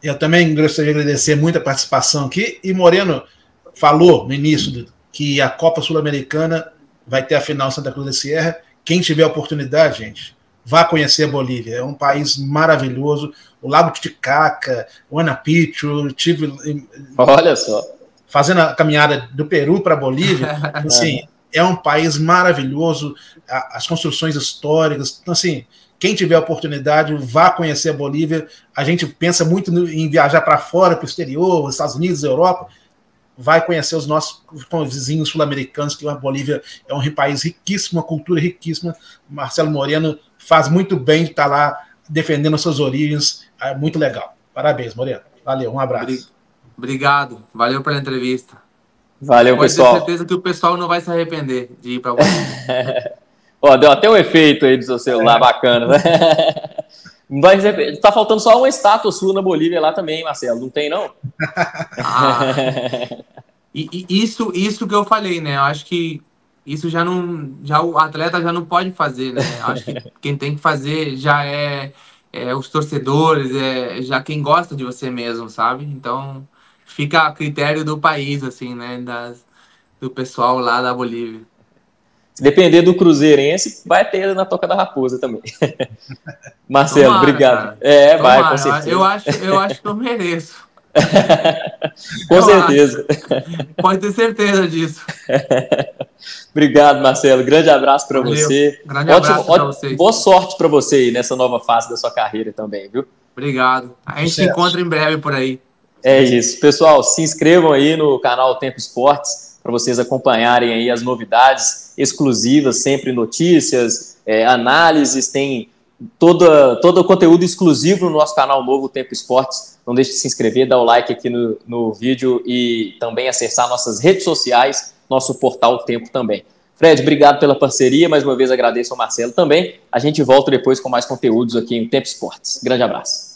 Eu também gostaria de agradecer muito a participação aqui. E Moreno falou no início que a Copa Sul-Americana vai ter a final em Santa Cruz da Sierra. Quem tiver a oportunidade, gente, vá conhecer a Bolívia. É um país maravilhoso. O Lago Titicaca, o Anapicho, olha só, fazendo a caminhada do Peru para a Bolívia. Assim, é um país maravilhoso, as construções históricas. Então, assim, quem tiver a oportunidade, vá conhecer a Bolívia. A gente pensa muito em viajar para fora, para o exterior, Estados Unidos, Europa. Vai conhecer os nossos vizinhos sul-americanos, que a Bolívia é um país riquíssimo, uma cultura riquíssima. Marcelo Moreno faz muito bem de estar lá defendendo as suas origens. É muito legal. Parabéns, Moreno. Valeu, um abraço. Obrigado. Valeu pela entrevista. Valeu, pessoal. Pode ter certeza que o pessoal não vai se arrepender de ir para você. Ó, deu até um efeito aí do seu celular, bacana, né? Tá faltando só uma estátua sua na Bolívia lá também, Marcelo. Não tem, não? Isso que eu falei, né? Eu acho que isso já o atleta já não pode fazer, né? Eu acho que quem tem que fazer já é os torcedores, já quem gosta de você mesmo, sabe? Então fica a critério do país, assim, né? Do pessoal lá da Bolívia. Se depender do cruzeirense, vai ter na Toca da Raposa também. Marcelo, tomara, obrigado. Tomara. Vai, com certeza. Eu acho que eu mereço. Com certeza. Pode ter certeza disso. Obrigado, Marcelo. Grande abraço para você. Grande abraço para vocês. Boa sorte para você aí nessa nova fase da sua carreira também, viu? Obrigado. A gente se encontra em breve por aí. É isso. Pessoal, se inscrevam aí no canal Tempo Esportes para vocês acompanharem aí as novidades exclusivas, sempre notícias, análises, tem todo o conteúdo exclusivo no nosso canal novo, Tempo Esportes. Não deixe de se inscrever, dar o like aqui no vídeo e também acessar nossas redes sociais, nosso portal Tempo também. Fred, obrigado pela parceria, mais uma vez agradeço ao Marcelo também. A gente volta depois com mais conteúdos aqui em Tempo Esportes. Grande abraço.